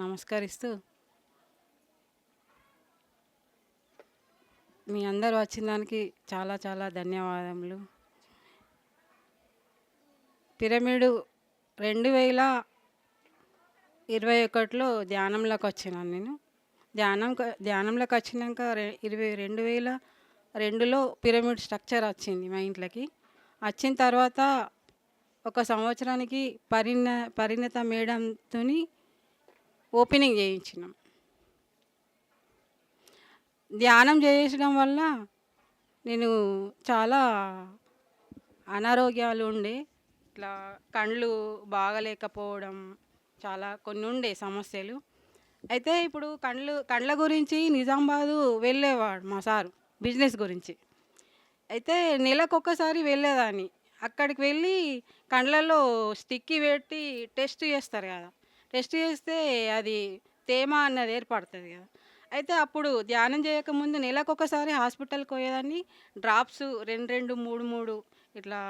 నమస్కరిస్తూ, మీ అందరూ వచ్చిన దానికి చాలా చాలా ధన్యవాదములు. పిరమిడు 2021లో ధ్యానంలోకి వచ్చినాను నేను. ధ్యానంలోకి వచ్చినాక 2002లో పిరమిడ్ స్ట్రక్చర్ వచ్చింది మా ఇంట్లోకి. వచ్చిన తర్వాత ఒక సంవత్సరానికి పరిణత మేడంతో ఓపెనింగ్ చేయించినాం. ధ్యానం చేయించడం వల్ల నేను చాలా అనారోగ్యాలు ఉండే, ఇట్లా కళ్ళు బాగలేకపోవడం, చాలా కొన్ని ఉండే సమస్యలు. అయితే ఇప్పుడు కళ్ళ గురించి నిజామాబాదు వెళ్ళేవాడు మా సారు, బిజినెస్ గురించి. అయితే నెలకొకసారి వెళ్ళేదాన్ని. అక్కడికి వెళ్ళి కళ్ళల్లో స్టిక్కి పెట్టి టెస్ట్ చేస్తారు కదా, టెస్ట్ చేస్తే అది తేమ అన్నది ఏర్పడుతుంది కదా. అయితే అప్పుడు ధ్యానం చేయకముందు నెలకొకసారి హాస్పిటల్కి పోయేదాన్ని. డ్రాప్స్ 2 3 ఇట్లా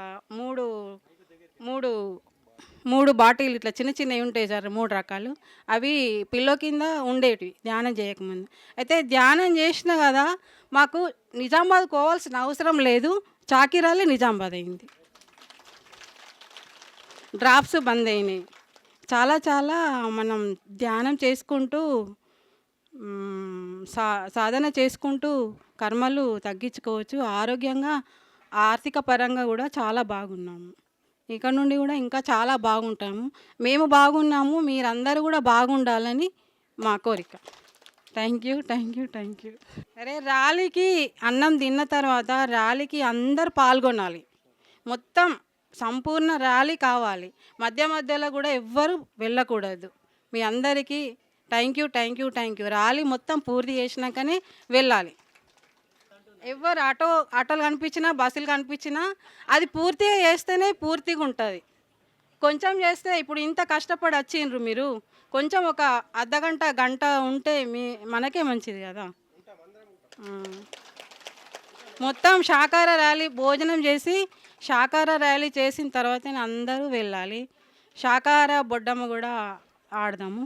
మూడు బాటిల్ ఇట్లా చిన్న చిన్నవి ఉంటాయి సార్, 3 రకాలు. అవి పిల్లో కింద ఉండేటివి ధ్యానం చేయకముందు. అయితే ధ్యానం చేసిన కదా మాకు నిజామాబాద్ పోవాల్సిన అవసరం లేదు, చాకిరాలే నిజామాబాద్ అయింది. డ్రాప్స్ బంద్ అయినాయి. చాలా మనం ధ్యానం చేసుకుంటూ సాధన చేసుకుంటూ కర్మలు తగ్గించుకోవచ్చు. ఆరోగ్యంగా ఆర్థిక పరంగా కూడా చాలా బాగున్నాము. ఇక్కడ నుండి కూడా ఇంకా చాలా బాగుంటాము. మేము బాగున్నాము, మీరందరూ కూడా బాగుండాలని మా కోరిక. Thank you. అరే ర్యాలీకి అన్నం తిన్న తర్వాత ర్యాలీకి అందరు పాల్గొనాలి. మొత్తం సంపూర్ణ ర్యాలీ కావాలి. మధ్యలో కూడా ఎవ్వరు వెళ్ళకూడదు. మీ అందరికీ థ్యాంక్ యూ. ర్యాలీ మొత్తం పూర్తి చేసినాకనే వెళ్ళాలి. ఎవరు ఆటోలు కనిపించినా, బస్సులు కనిపించినా అది పూర్తిగా చేస్తేనే పూర్తిగా ఉంటుంది. కొంచెం చేస్తే ఇప్పుడు ఇంత కష్టపడి వచ్చిండ్రు మీరు, కొంచెం ఒక అర్ధగంట గంట ఉంటే మనకే మంచిది కదా. మొత్తం శాకాహార ర్యాలీ భోజనం చేసి శాకాహార ర్యాలీ చేసిన తర్వాతనే అందరూ వెళ్ళాలి. శాకాహార బొడ్డమ్మ కూడా ఆడదాము.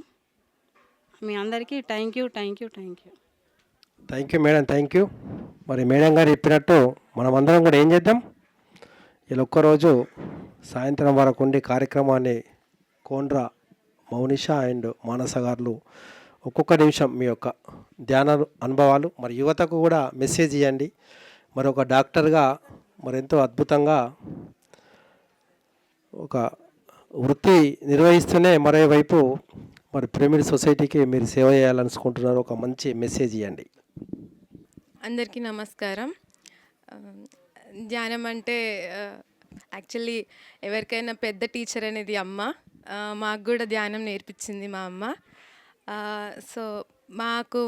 మీ అందరికీ thank you. Thank you madam, thank you. మరి మేడం గారు చెప్పినట్టు మనమందరం కూడా ఏం చేద్దాం, ఇలా ఒక్కరోజు సాయంత్రం వరకు ఉండి కార్యక్రమాన్ని కోండ్రా మౌనిష అండ్ మానస గారు ఒక్కొక్క నిమిషం మీ యొక్క ధ్యాన అనుభవాలు మరి యువతకు కూడా మెసేజ్ ఇవ్వండి. మరి ఒక డాక్టర్గా మరి ఎంతో అద్భుతంగా ఒక వృత్తి నిర్వహిస్తూనే మరోవైపు మరి పిరమిడ్ సొసైటీకి మీరు సేవ చేయాలనుకుంటున్నారు, ఒక మంచి మెసేజ్ ఇవ్వండి. అందరికీ నమస్కారం. ధ్యానం అంటే యాక్చువల్లీ ఎవరికైనా పెద్ద టీచర్ అనేది అమ్మ. మాకు కూడా ధ్యానం నేర్పించింది మా అమ్మ. సో మాకు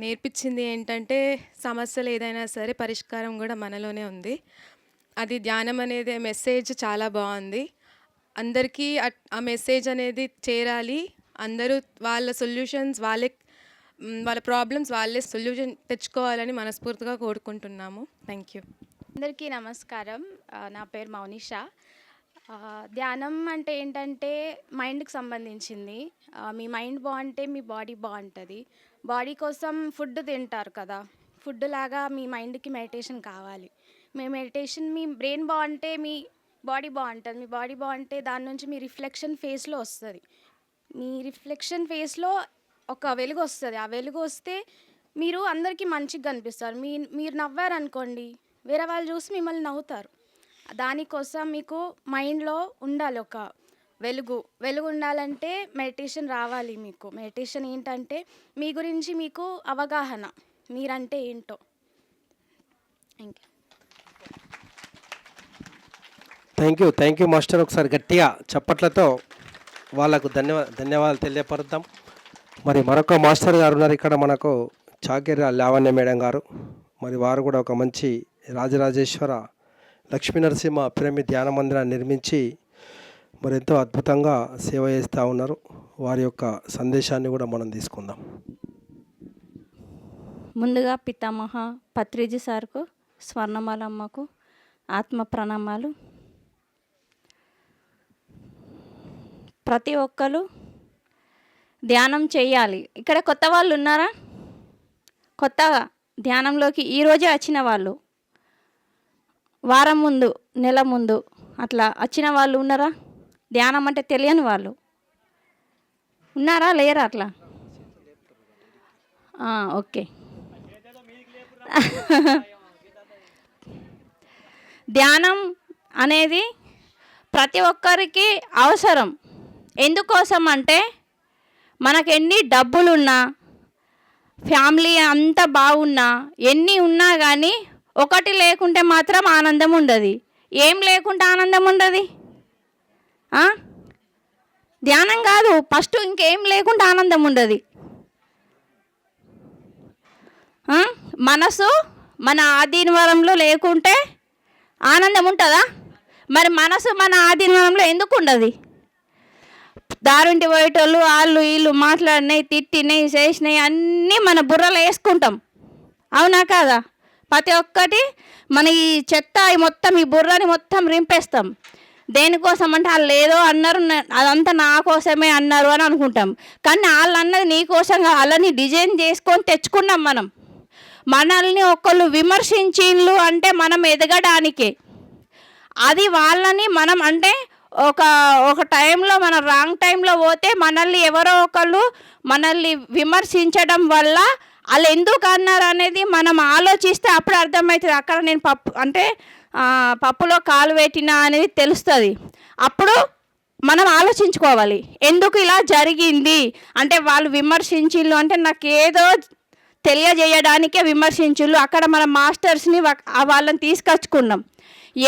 నేర్పించింది ఏంటంటే సమస్యలు ఏదైనా సరే పరిష్కారం కూడా మనలోనే ఉంది. అది ధ్యానం అనేది మెసేజ్ చాలా బాగుంది. అందరికీ ఆ మెసేజ్ అనేది చేరాలి. అందరూ వాళ్ళ సొల్యూషన్స్ వాళ్ళ ప్రాబ్లమ్స్ వాళ్ళే సొల్యూషన్ తెచ్చుకోవాలని మనస్ఫూర్తిగా కోరుకుంటున్నాము. Thank you. అందరికీ నమస్కారం. నా పేరు మౌనిష. ధ్యానం అంటే ఏంటంటే మైండ్కి సంబంధించింది. మీ మైండ్ బాగుంటే మీ బాడీ బాగుంటుంది. బాడీ కోసం ఫుడ్ తింటారు కదా, ఫుడ్ లాగా మీ మైండ్కి మెడిటేషన్ కావాలి. మీ బ్రెయిన్ బాగుంటే మీ బాడీ బాగుంటుంది. మీ బాడీ బాగుంటే దాని నుంచి మీ రిఫ్లెక్షన్ ఫేస్లో వస్తుంది. మీ రిఫ్లెక్షన్ ఫేస్లో ఒక వెలుగు వస్తుంది. ఆ వెలుగు వస్తే మీరు అందరికీ మంచిగా కనిపిస్తారు. మీరు నవ్వారనుకోండి, వేరే వాళ్ళు చూసి మిమ్మల్ని నవ్వుతారు. దానికోసం మీకు మైండ్లో ఉండాలి ఒక వెలుగు ఉండాలంటే మెడిటేషన్ రావాలి. మీకు మెడిటేషన్ ఏంటంటే మీ గురించి మీకు అవగాహన, మీరంటే ఏంటో. Thank you master. ఒకసారి గట్టిగా చప్పట్లతో వాళ్ళకు ధన్యవాదాలు తెలియపరుద్దాం. మరి మరొక మాస్టర్ గారు ఉన్నారు ఇక్కడ మనకు, చాకిర లావణ్య మేడం గారు. మరి వారు కూడా ఒక మంచి రాజరాజేశ్వర లక్ష్మీ నరసింహ పిరమిడ్ ధ్యాన మందిరాన్ని నిర్మించి మరి ఎంతో అద్భుతంగా సేవ చేస్తూ ఉన్నారు. వారి యొక్క సందేశాన్ని కూడా మనం తీసుకుందాం. ముందుగా పితామహ పత్రిజీ సార్కు, స్వర్ణమాలమ్మకు ఆత్మ ప్రణామాలు. ప్రతి ఒక్కరు ధ్యానం చేయాలి. ఇక్కడ కొత్త వాళ్ళు ఉన్నారా? కొత్తగా ధ్యానంలోకి ఈరోజే వచ్చిన వాళ్ళు, వారం ముందు, నెల ముందు అట్లా వచ్చిన వాళ్ళు ఉన్నారా? ధ్యానం అంటే తెలియని వాళ్ళు ఉన్నారా, లేరా? అట్లా ఓకే. ధ్యానం అనేది ప్రతి ఒక్కరికి అవసరం. ఎందుకోసం అంటే మనకు ఎన్ని డబ్బులున్నా, ఫ్యామిలీ అంతా బాగున్నా, ఎన్ని ఉన్నా కానీ ఒకటి లేకుంటే మాత్రం ఆనందం ఉండదు. ఏం లేకుంటే ఆనందం ఉండదు? ధ్యానం కాదు, ఫస్ట్ ఇంకేం లేకుంటే ఆనందం ఉండదు. మనసు మన ఆధీనంలో లేకుంటే ఆనందం ఉంటుందా? మరి మనసు మన ఆధీనంలో ఎందుకు ఉండదు? దారుంటి పోయేటోళ్ళు వాళ్ళు వీళ్ళు మాట్లాడినాయి, తిట్టినాయి, చేసినాయి అన్నీ మన బుర్రలో వేసుకుంటాం. అవునా కాదా? ప్రతి ఒక్కటి మన ఈ చెత్త మొత్తం ఈ బుర్రని మొత్తం రింపేస్తాం. దేనికోసం అంటే వాళ్ళు ఏదో అన్నారు, అదంతా నా కోసమే అన్నారు అని అనుకుంటాం. కానీ వాళ్ళు అన్నది నీ కోసంగా వాళ్ళని డిజైన్ చేసుకొని తెచ్చుకున్నాం మనం. మనల్ని ఒకళ్ళు విమర్శించిండ్రు అంటే మనం ఎదగడానికే. అది వాళ్ళని మనం అంటే ఒక టైంలో మనం రాంగ్ టైంలో పోతే మనల్ని ఎవరో ఒకళ్ళు మనల్ని విమర్శించడం వల్ల వాళ్ళు ఎందుకు అన్నారు అనేది మనం ఆలోచిస్తే అప్పుడు అర్థమవుతుంది. అక్కడ నేను పప్పులో కాలు పెట్టినా అనేది తెలుస్తుంది. అప్పుడు మనం ఆలోచించుకోవాలి, ఎందుకు ఇలా జరిగింది అంటే వాళ్ళు విమర్శించిళ్ళు అంటే నాకేదో తెలియజేయడానికే విమర్శించుళ్ళు. అక్కడ మన మాస్టర్స్ని వాళ్ళని తీసుకొచ్చుకున్నాం.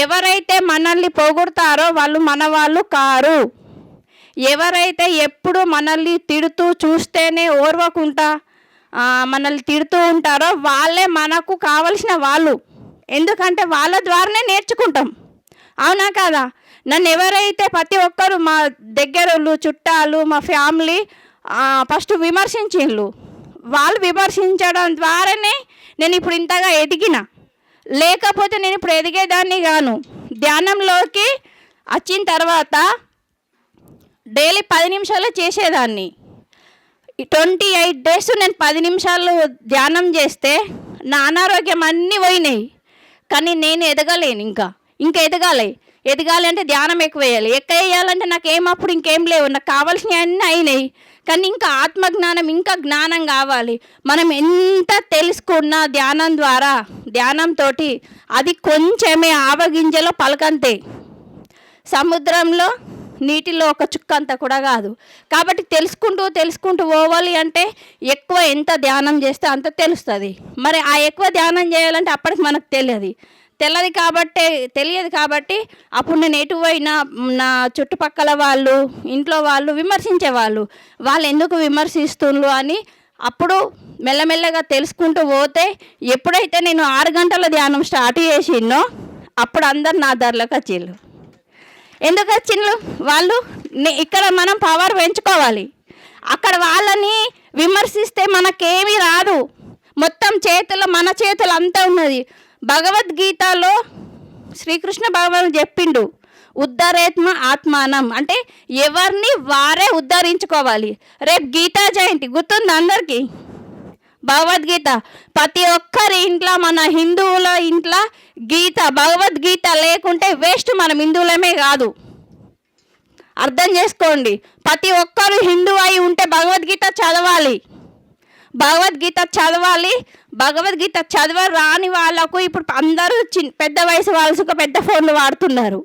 ఎవరైతే మనల్ని పొగుడతారో వాళ్ళు మన వాళ్ళు కారు. ఎవరైతే ఎప్పుడు మనల్ని తిడుతూ చూస్తేనే ఓర్వకుండా మనల్ని తిడుతూ ఉంటారో వాళ్ళే మనకు కావలసిన వాళ్ళు. ఎందుకంటే వాళ్ళ ద్వారానే నేర్చుకుంటాం. అవునా కాదా? నన్ను ఎవరైతే ప్రతి ఒక్కరు మా దగ్గరోళ్ళు, చుట్టాలు, మా ఫ్యామిలీ ఫస్ట్ విమర్శించిండ్రు. వాళ్ళు విమర్శించడం ద్వారానే నేను ఇప్పుడు ఇంతగా ఎదిగిన. లేకపోతే నేను ఇప్పుడు ఎదిగేదాన్ని గాను. ధ్యానంలోకి వచ్చిన తర్వాత డైలీ 10 నిమిషాలు చేసేదాన్ని. 28 డేస్ నేను 10 నిమిషాలు ధ్యానం చేస్తే నా అనారోగ్యం అన్నీ పోయినాయి. కానీ నేను ఎదగలేను. ఇంకా ఎదగాలి అంటే ధ్యానం ఎక్కువ వేయాలి. వేయాలంటే నాకు అప్పుడు ఇంకేం లేవు, నాకు కావాల్సినవి అన్నీ అయినాయి. కానీ ఇంకా ఆత్మజ్ఞానం, ఇంకా జ్ఞానం కావాలి. మనం ఎంత తెలుసుకున్నా ధ్యానం ద్వారా, ధ్యానంతో అది కొంచెమే ఆవగింజలో పలకంతే, సముద్రంలో నీటిలో ఒక చుక్క అంతా కూడా కాదు. కాబట్టి తెలుసుకుంటూ పోవాలి అంటే ఎక్కువ ఎంత ధ్యానం చేస్తే అంత తెలుస్తుంది. మరి ఆ ఎక్కువ ధ్యానం చేయాలంటే అప్పటికి మనకు తెలియదు కాబట్టి అప్పుడు నేను ఎటు పోయినా నా చుట్టుపక్కల వాళ్ళు, ఇంట్లో వాళ్ళు విమర్శించేవాళ్ళు. వాళ్ళు ఎందుకు విమర్శిస్తున్నారు అని అప్పుడు మెల్లమెల్లగా తెలుసుకుంటూ పోతే ఎప్పుడైతే నేను 6 గంటల ధ్యానం స్టార్ట్ చేసినో అప్పుడు అందరు నా దారిలోకి వచ్చిండ్రు. ఎందుకు వచ్చిండ్రు వాళ్ళు? ఇక్కడ మనం పవర్ పెంచుకోవాలి. అక్కడ వాళ్ళని విమర్శిస్తే మనకేమీ రాదు. మొత్తం మన చేతులు అంతా ఉన్నది. భగవద్గీతలో శ్రీకృష్ణ భగవానుడు చెప్పిండు, ఉద్ధరేత్మ ఆత్మానం అంటే ఎవరిని వారే ఉద్ధరించుకోవాలి. రేపు గీతా జయంతి గుర్తుంది అందరికీ. భగవద్గీత ప్రతి ఒక్కరి ఇంట్లో, మన హిందువుల ఇంట్లో భగవద్గీత లేకుంటే వేస్ట్. మనం హిందువులమే కాదు, అర్థం చేసుకోండి. ప్రతి ఒక్కరు హిందూ అయి ఉంటే భగవద్గీత చదవాలి. భగవద్గీత రాని వాళ్ళకు ఇప్పుడు అందరూ పెద్ద వయసు వాళ్ళకు పెద్ద ఫోన్లు వాడుతున్నారు.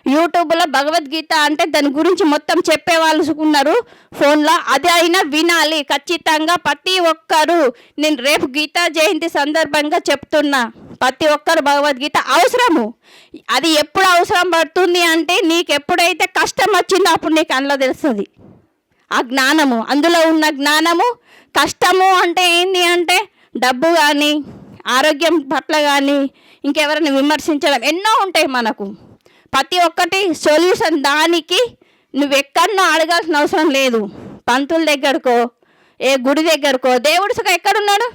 యూట్యూబ్లో భగవద్గీత అంటే దాని గురించి మొత్తం చెప్పే వాళ్ళు ఉన్నారు ఫోన్లో. అది అయినా వినాలి ఖచ్చితంగా ప్రతి ఒక్కరు. నేను రేపు గీతా జయంతి సందర్భంగా చెప్తున్నా, ప్రతి ఒక్కరు భగవద్గీత అవసరము. అది ఎప్పుడు అవసరం పడుతుంది అంటే నీకు ఎప్పుడైతే కష్టం వచ్చిందో అప్పుడు నీకు అందులో తెలుస్తుంది ఆ జ్ఞానము. అందులో ఉన్న జ్ఞానము. కష్టము అంటే ఏంటి అంటే డబ్బు కానీ, ఆరోగ్యం పట్ల కానీ, ఇంకెవరైనా విమర్శించడం ఎన్నో ఉంటాయి మనకు. ప్రతి ఒక్కటి సొల్యూషన్ దానికి నువ్వెక్కడనో అడగాల్సిన అవసరం లేదు. పంతుల దగ్గరకో, ఏ గుడి దగ్గరకో. దేవుడు ఎక్కడున్నాడు?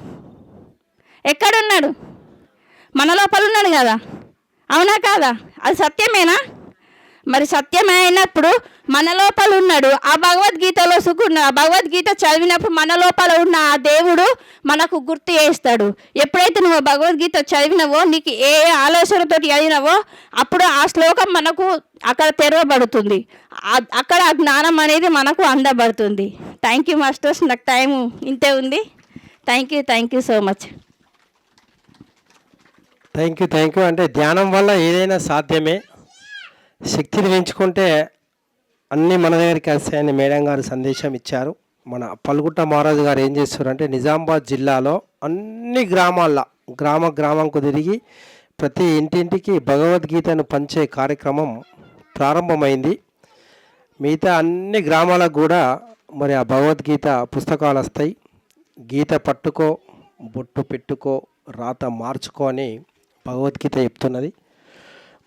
ఎక్కడున్నాడు? మన లోపల ఉన్నాడు కదా, అవునా కాదా? అది సత్యమేనా? మరి సత్యమే అయినప్పుడు మన లోపల ఉన్నాడు. ఆ భగవద్గీతలో ఆ భగవద్గీత చదివినప్పుడు మన లోపల ఉన్న ఆ దేవుడు మనకు గుర్తు చేస్తాడు. ఎప్పుడైతే నువ్వు భగవద్గీత చదివినవో, నీకు ఏ ఆలోచనతో చదివినవో, అప్పుడు ఆ శ్లోకం మనకు అక్కడ తెరవబడుతుంది. అక్కడ ఆ జ్ఞానం అనేది మనకు అందబడుతుంది. థ్యాంక్ యూ మాస్టర్స్, నాకు టైం ఇంతే ఉంది. Thank you so much. Thank you అంటే ధ్యానం వల్ల ఏదైనా సాధ్యమే. శక్తిని పెంచుకుంటే అన్నీ మన దగ్గరికి వస్తాయని మేడం గారు సందేశం ఇచ్చారు. మన పల్గుట్ట మహారాజు గారు ఏం చేస్తారంటే నిజామాబాద్ జిల్లాలో అన్ని గ్రామాల్లో గ్రామంకు తిరిగి ప్రతి ఇంటింటికి భగవద్గీతను పంచే కార్యక్రమం ప్రారంభమైంది. మిగతా అన్ని గ్రామాలకు కూడా మరి ఆ భగవద్గీత పుస్తకాలు వస్తాయి. గీత పట్టుకో, బొట్టు పెట్టుకో, రాత మార్చుకో అని భగవద్గీత చెప్తున్నది.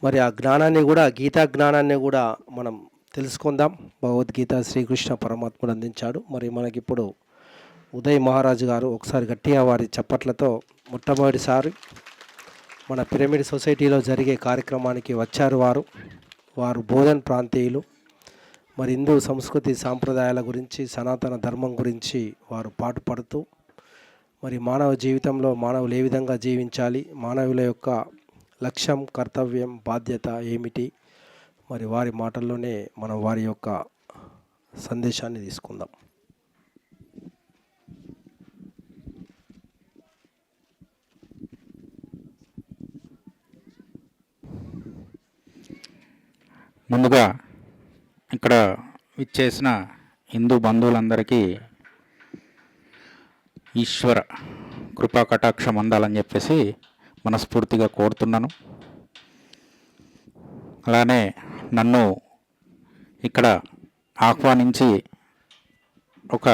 మరి ఆ జ్ఞానాన్ని కూడా, గీతా జ్ఞానాన్ని కూడా మనం తెలుసుకుందాం. భగవద్గీత శ్రీకృష్ణ పరమాత్ముడు అందించాడు. మరి మనకిప్పుడు ఉదయ్ మహారాజు గారు ఒకసారి గట్టిగా వారి చప్పట్లతో మొట్టమొదటిసారి మన పిరమిడ్ సొసైటీలో జరిగే కార్యక్రమానికి వచ్చారు. వారు బోధన్ ప్రాంతీయులు. మరి హిందూ సంస్కృతి సాంప్రదాయాల గురించి, సనాతన ధర్మం గురించి వారు పాటుపడుతూ మరి మానవ జీవితంలో మానవులు ఏ విధంగా జీవించాలి, మానవుల యొక్క లక్ష్యం, కర్తవ్యం, బాధ్యత ఏమిటి, మరి వారి మాటల్లోనే మనం వారి యొక్క సందేశాన్ని తీసుకుందాం. ముందుగా ఇక్కడ విచ్చేసిన హిందూ బంధువులందరికీ ఈశ్వర కృపా కటాక్షం అందాలని చెప్పేసి మనస్ఫూర్తిగా కోరుతున్నాను. అలానే నన్ను ఇక్కడ ఆహ్వానించి ఒక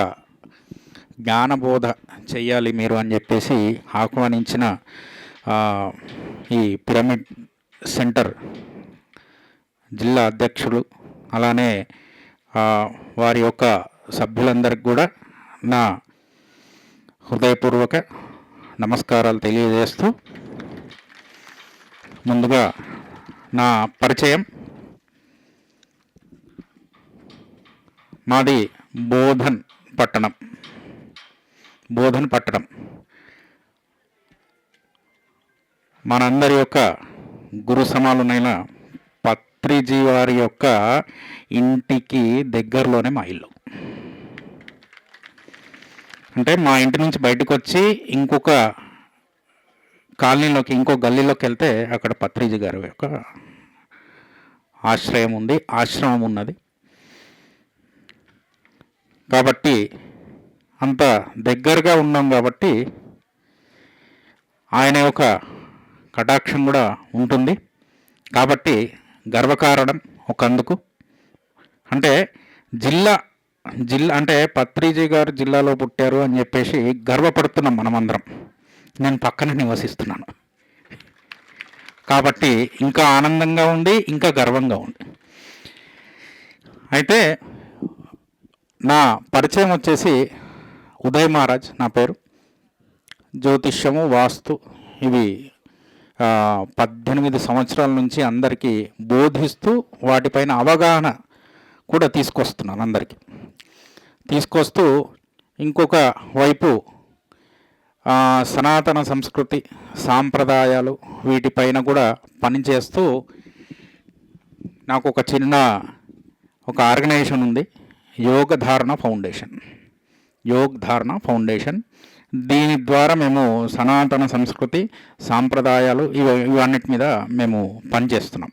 జ్ఞానబోధ చెయ్యాలి మీరు అని చెప్పేసి ఆహ్వానించిన ఈ పిరమిడ్ సెంటర్ జిల్లా అధ్యక్షులు, అలానే వారి యొక్క సభ్యులందరికీ కూడా నా హృదయపూర్వక నమస్కారాలు తెలియజేస్తూ, ముందుగా నా పరిచయం. మాది బోధన్ పట్టణం. మనందరి యొక్క గురు సమానులైన పత్రిజీ వారి యొక్క ఇంటికి దగ్గరలోనే మా ఇల్లు. అంటే మా ఇంటి నుంచి బయటకు వచ్చి ఇంకొక కాలనీలోకి, ఇంకో గల్లీలోకి వెళ్తే అక్కడ పత్రిజీ గారి యొక్క ఆశ్రమం ఉన్నది. కాబట్టి అంత దగ్గరగా ఉన్నాం కాబట్టి ఆయన యొక్క కటాక్షం కూడా ఉంటుంది. కాబట్టి గర్వకారణం ఒకందుకు. అంటే జిల్లా అంటే పత్రిజీ గారు జిల్లాలో పుట్టారు అని చెప్పేసి గర్వపడుతున్నాం మనమందరం. నేను పక్కన నివసిస్తున్నాను కాబట్టి ఇంకా ఆనందంగా ఉంది, ఇంకా గర్వంగా ఉంది. అయితే నా పరిచయం వచ్చేసి ఉదయ్ మహారాజ్ నా పేరు. జ్యోతిష్యము, వాస్తు ఇవి 18 సంవత్సరాల నుంచి అందరికీ బోధిస్తూ వాటిపైన అవగాహన కూడా తీసుకొస్తున్నాను. అందరికీ తీసుకొస్తూ ఇంకొక వైపు సనాతన సంస్కృతి సాంప్రదాయాలు వీటిపైన కూడా పనిచేస్తూ నాకు ఒక చిన్న ఆర్గనైజేషన్ ఉంది, యోగధారణ ఫౌండేషన్. దీని ద్వారా మేము సనాతన సంస్కృతి సాంప్రదాయాలు ఇవన్నిటి మీద మేము పనిచేస్తున్నాం.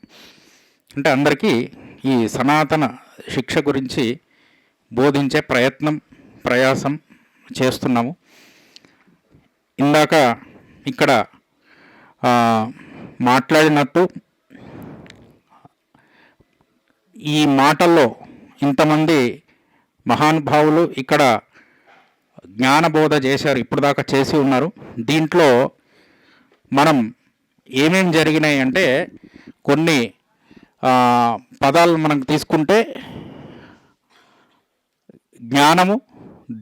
అంటే అందరికీ ఈ సనాతన శిక్ష గురించి బోధించే ప్రయాసం చేస్తున్నాము. ఇందాక ఇక్కడ మాట్లాడినట్టు ఈ మాటల్లో ఇంతమంది మహానుభావులు ఇక్కడ జ్ఞానబోధ చేశారు, ఇప్పుడు దాకా చేసి ఉన్నారు. దీంట్లో మనం ఏమేం జరిగినాయి అంటే కొన్ని పదాలు మనకు తీసుకుంటే జ్ఞానము,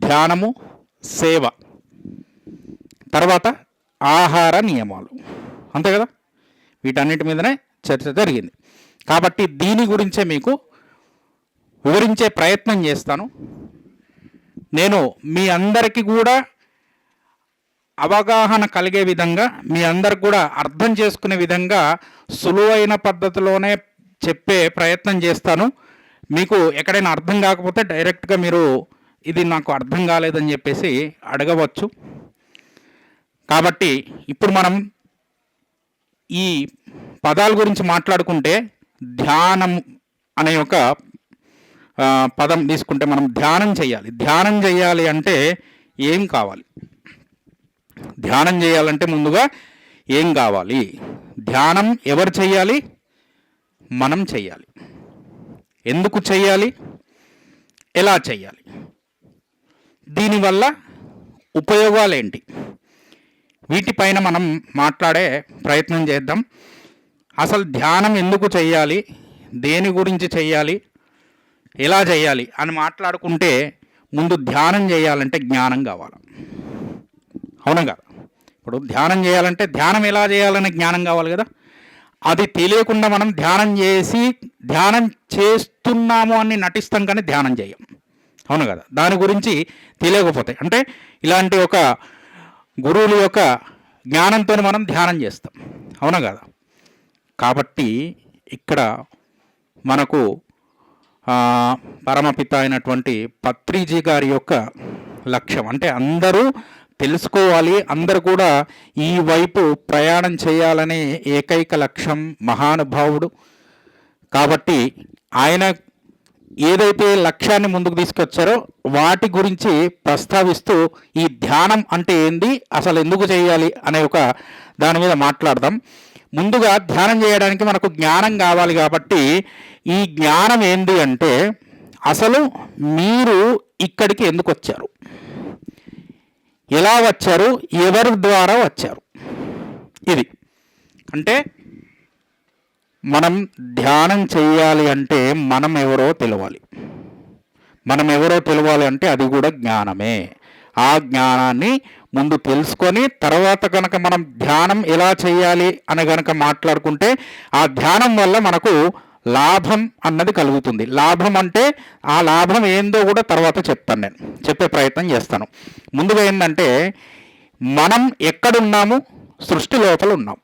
ధ్యానము, సేవ, తర్వాత ఆహార నియమాలు, అంతే కదా, వీటన్నిటి మీదనే చర్చ జరిగింది. కాబట్టి దీని గురించే మీకు వివరించే ప్రయత్నం చేస్తాను. నేను మీ అందరికీ కూడా అవగాహన కలిగే విధంగా, మీ అందరికి కూడా అర్థం చేసుకునే విధంగా సులువైన పద్ధతిలోనే చెప్పే ప్రయత్నం చేస్తాను. మీకు ఎక్కడైనా అర్థం కాకపోతే డైరెక్ట్గా మీరు ఇది నాకు అర్థం కాలేదని చెప్పేసి అడగవచ్చు. కాబట్టి ఇప్పుడు మనం ఈ పదాల గురించి మాట్లాడుకుంటే, ధ్యానం అనే ఒక పదం తీసుకుంటే, మనం ధ్యానం చేయాలి. ధ్యానం చేయాలి అంటే ఏం కావాలి? ధ్యానం చేయాలంటే ముందుగా ఏం కావాలి? ధ్యానం ఎవరు చేయాలి? మనం చేయాలి. ఎందుకు చేయాలి? ఎలా చేయాలి? దీనివల్ల ఉపయోగాలు ఏంటి? వీటిపైన మనం మాట్లాడే ప్రయత్నం చేద్దాం. అసలు ధ్యానం ఎందుకు చేయాలి, దేని గురించి చేయాలి, ఎలా చేయాలి అని మాట్లాడుకుంటే, ముందు ధ్యానం చేయాలంటే జ్ఞానం కావాలి. అవునా కదా? ఇప్పుడు ధ్యానం చేయాలంటే ధ్యానం ఎలా చేయాలనే జ్ఞానం కావాలి కదా. అది తెలియకుండా మనం ధ్యానం చేసి ధ్యానం చేస్తున్నాము అని నటిస్తాం, కానీ ధ్యానం చేయం. అవును కదా? దాని గురించి తెలియకపోతే, అంటే ఇలాంటి ఒక గురువుల యొక్క జ్ఞానంతో మనం ధ్యానం చేస్తాం. అవునా కదా? కాబట్టి ఇక్కడ మనకు పరమపిత అయినటువంటి పత్రిజీ గారి యొక్క లక్ష్యం అంటే అందరూ తెలుసుకోవాలి, అందరూ కూడా ఈ వైపు ప్రయాణం చేయాలనే ఏకైక లక్ష్యం మహానుభావుడు. కాబట్టి ఆయన ఏదైతే లక్ష్యాన్ని ముందుకు తీసుకొచ్చారో వాటి గురించి ప్రస్తావిస్తూ ఈ ధ్యానం అంటే ఏంది, అసలు ఎందుకు చేయాలి అనే ఒక దాని మీద మాట్లాడదాం. ముందుగా ధ్యానం చేయడానికి మనకు జ్ఞానం కావాలి. కాబట్టి ఈ జ్ఞానం ఏంది అంటే, అసలు మీరు ఇక్కడికి ఎందుకు వచ్చారు, ఎలా వచ్చారు, ఎవరి ద్వారా వచ్చారు, ఇది. అంటే మనం ధ్యానం చేయాలి అంటే మనం ఎవరో తెలవాలి. మనం ఎవరో తెలవాలి అంటే అది కూడా జ్ఞానమే. ఆ జ్ఞానాన్ని ముందు తెలుసుకొని తర్వాత కనుక మనం ధ్యానం ఎలా చేయాలి అని కనుక మాట్లాడుకుంటే, ఆ ధ్యానం వల్ల మనకు లాభం అన్నది కలుగుతుంది. లాభం అంటే ఆ లాభం ఏందో కూడా తర్వాత చెప్తాను, నేను చెప్పే ప్రయత్నం చేస్తాను. ముందుగా ఏంటంటే, మనం ఎక్కడున్నాము? సృష్టి లోపల ఉన్నాం.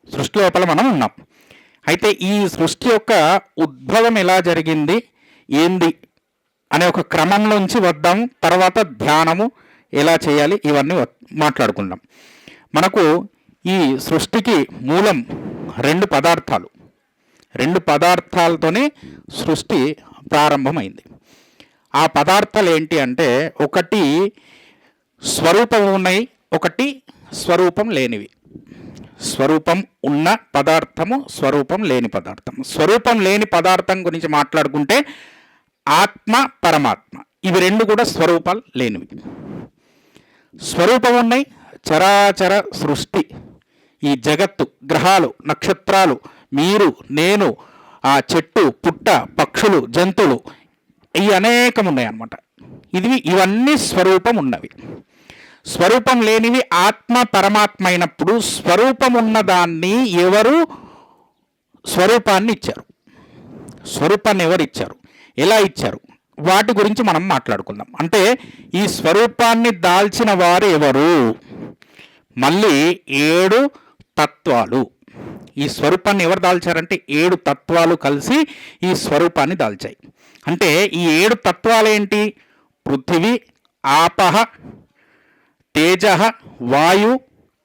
సృష్టి లోపల మనం ఉన్నాం. అయితే ఈ సృష్టి యొక్క ఉద్భవం ఎలా జరిగింది, ఏంది అనే ఒక క్రమంలోంచి వద్దాం. తర్వాత ధ్యానము ఎలా చేయాలి ఇవన్నీ మాట్లాడుకుందాం. మనకు ఈ సృష్టికి మూలం రెండు పదార్థాలతోనే సృష్టి ప్రారంభమైంది. ఆ పదార్థాలు ఏంటి అంటే, ఒకటి స్వరూపం ఉన్నాయి, ఒకటి స్వరూపం లేనివి. స్వరూపం ఉన్న పదార్థము, స్వరూపం లేని పదార్థం. స్వరూపం లేని పదార్థం గురించి మాట్లాడుకుంటే ఆత్మ, పరమాత్మ, ఇవి రెండు కూడా స్వరూపాలు లేనివి. స్వరూపం ఉన్నాయి చరాచర సృష్టి, ఈ జగత్తు, గ్రహాలు, నక్షత్రాలు, మీరు, నేను, ఆ చెట్టు, పుట్ట, పక్షులు, జంతువులు, ఇవి అనేకం ఉన్నాయి అన్నమాట. ఇవన్నీ స్వరూపం ఉన్నవి. స్వరూపం లేనివి ఆత్మ, పరమాత్మ అయినప్పుడు స్వరూపం ఉన్నదాన్ని ఎవరు స్వరూపాన్ని ఇచ్చారు? స్వరూపాన్ని ఎవరు ఇచ్చారు, ఎలా ఇచ్చారు, వాటి గురించి మనం మాట్లాడుకుందాం. అంటే ఈ స్వరూపాన్ని దాల్చిన వారు ఎవరు? మళ్ళీ 7 తత్వాలు. ఈ స్వరూపాన్ని ఎవరు దాల్చారంటే 7 తత్వాలు కలిసి ఈ స్వరూపాన్ని దాల్చాయి. అంటే ఈ 7 తత్వాలు ఏంటి? పృథివీ, ఆపహ, తేజ, వాయు,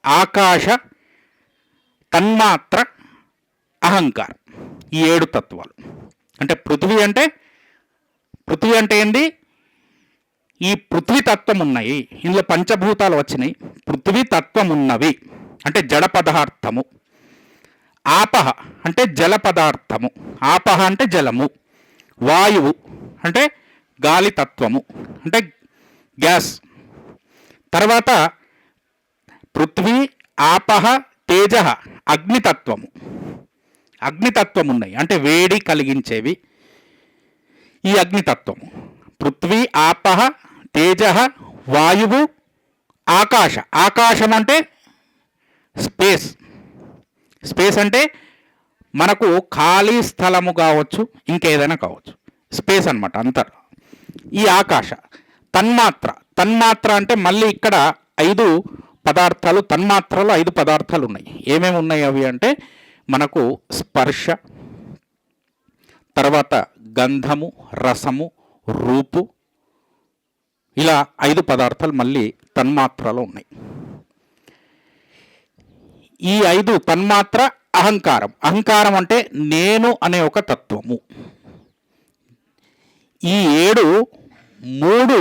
ఆకాశ, తన్మాత్ర, అహంకారం. ఈ 7 తత్వాలు. అంటే పృథివీ అంటే ఏంది? ఈ పృథ్వీ తత్వం ఉన్నాయి, ఇందులో పంచభూతాలు వచ్చినాయి, పృథ్వీ తత్వం ఉన్నవి అంటే జడ పదార్థము. ఆపహ అంటే జల పదార్థము, ఆపహ అంటే జలము. వాయువు అంటే గాలి తత్వము, అంటే గ్యాస్. తర్వాత పృథ్వీ, ఆపహ, తేజ, అగ్నితత్వము. అగ్నితత్వం ఉన్నాయి అంటే వేడి కలిగించేవి, ఈ అగ్నితత్వము. పృథ్వీ, ఆపహ, తేజ, వాయువు, ఆకాశం అంటే స్పేస్. స్పేస్ అంటే మనకు ఖాళీ స్థలము కావచ్చు, ఇంకేదైనా కావచ్చు, స్పేస్ అన్నమాట అంతా. ఈ ఆకాశ తన్మాత్ర అంటే మళ్ళీ ఇక్కడ 5 పదార్థాలు, తన్మాత్రలో 5 పదార్థాలు ఉన్నాయి. ఏమేమి ఉన్నాయి అవి అంటే మనకు స్పర్శ, తర్వాత గంధము, రసము, రూపు, ఇలా 5 పదార్థాలు మళ్ళీ తన్మాత్రలో ఉన్నాయి. ఈ 5 తన్మాత్ర అహంకారం అంటే నేను అనే ఒక తత్వము. ఈ 3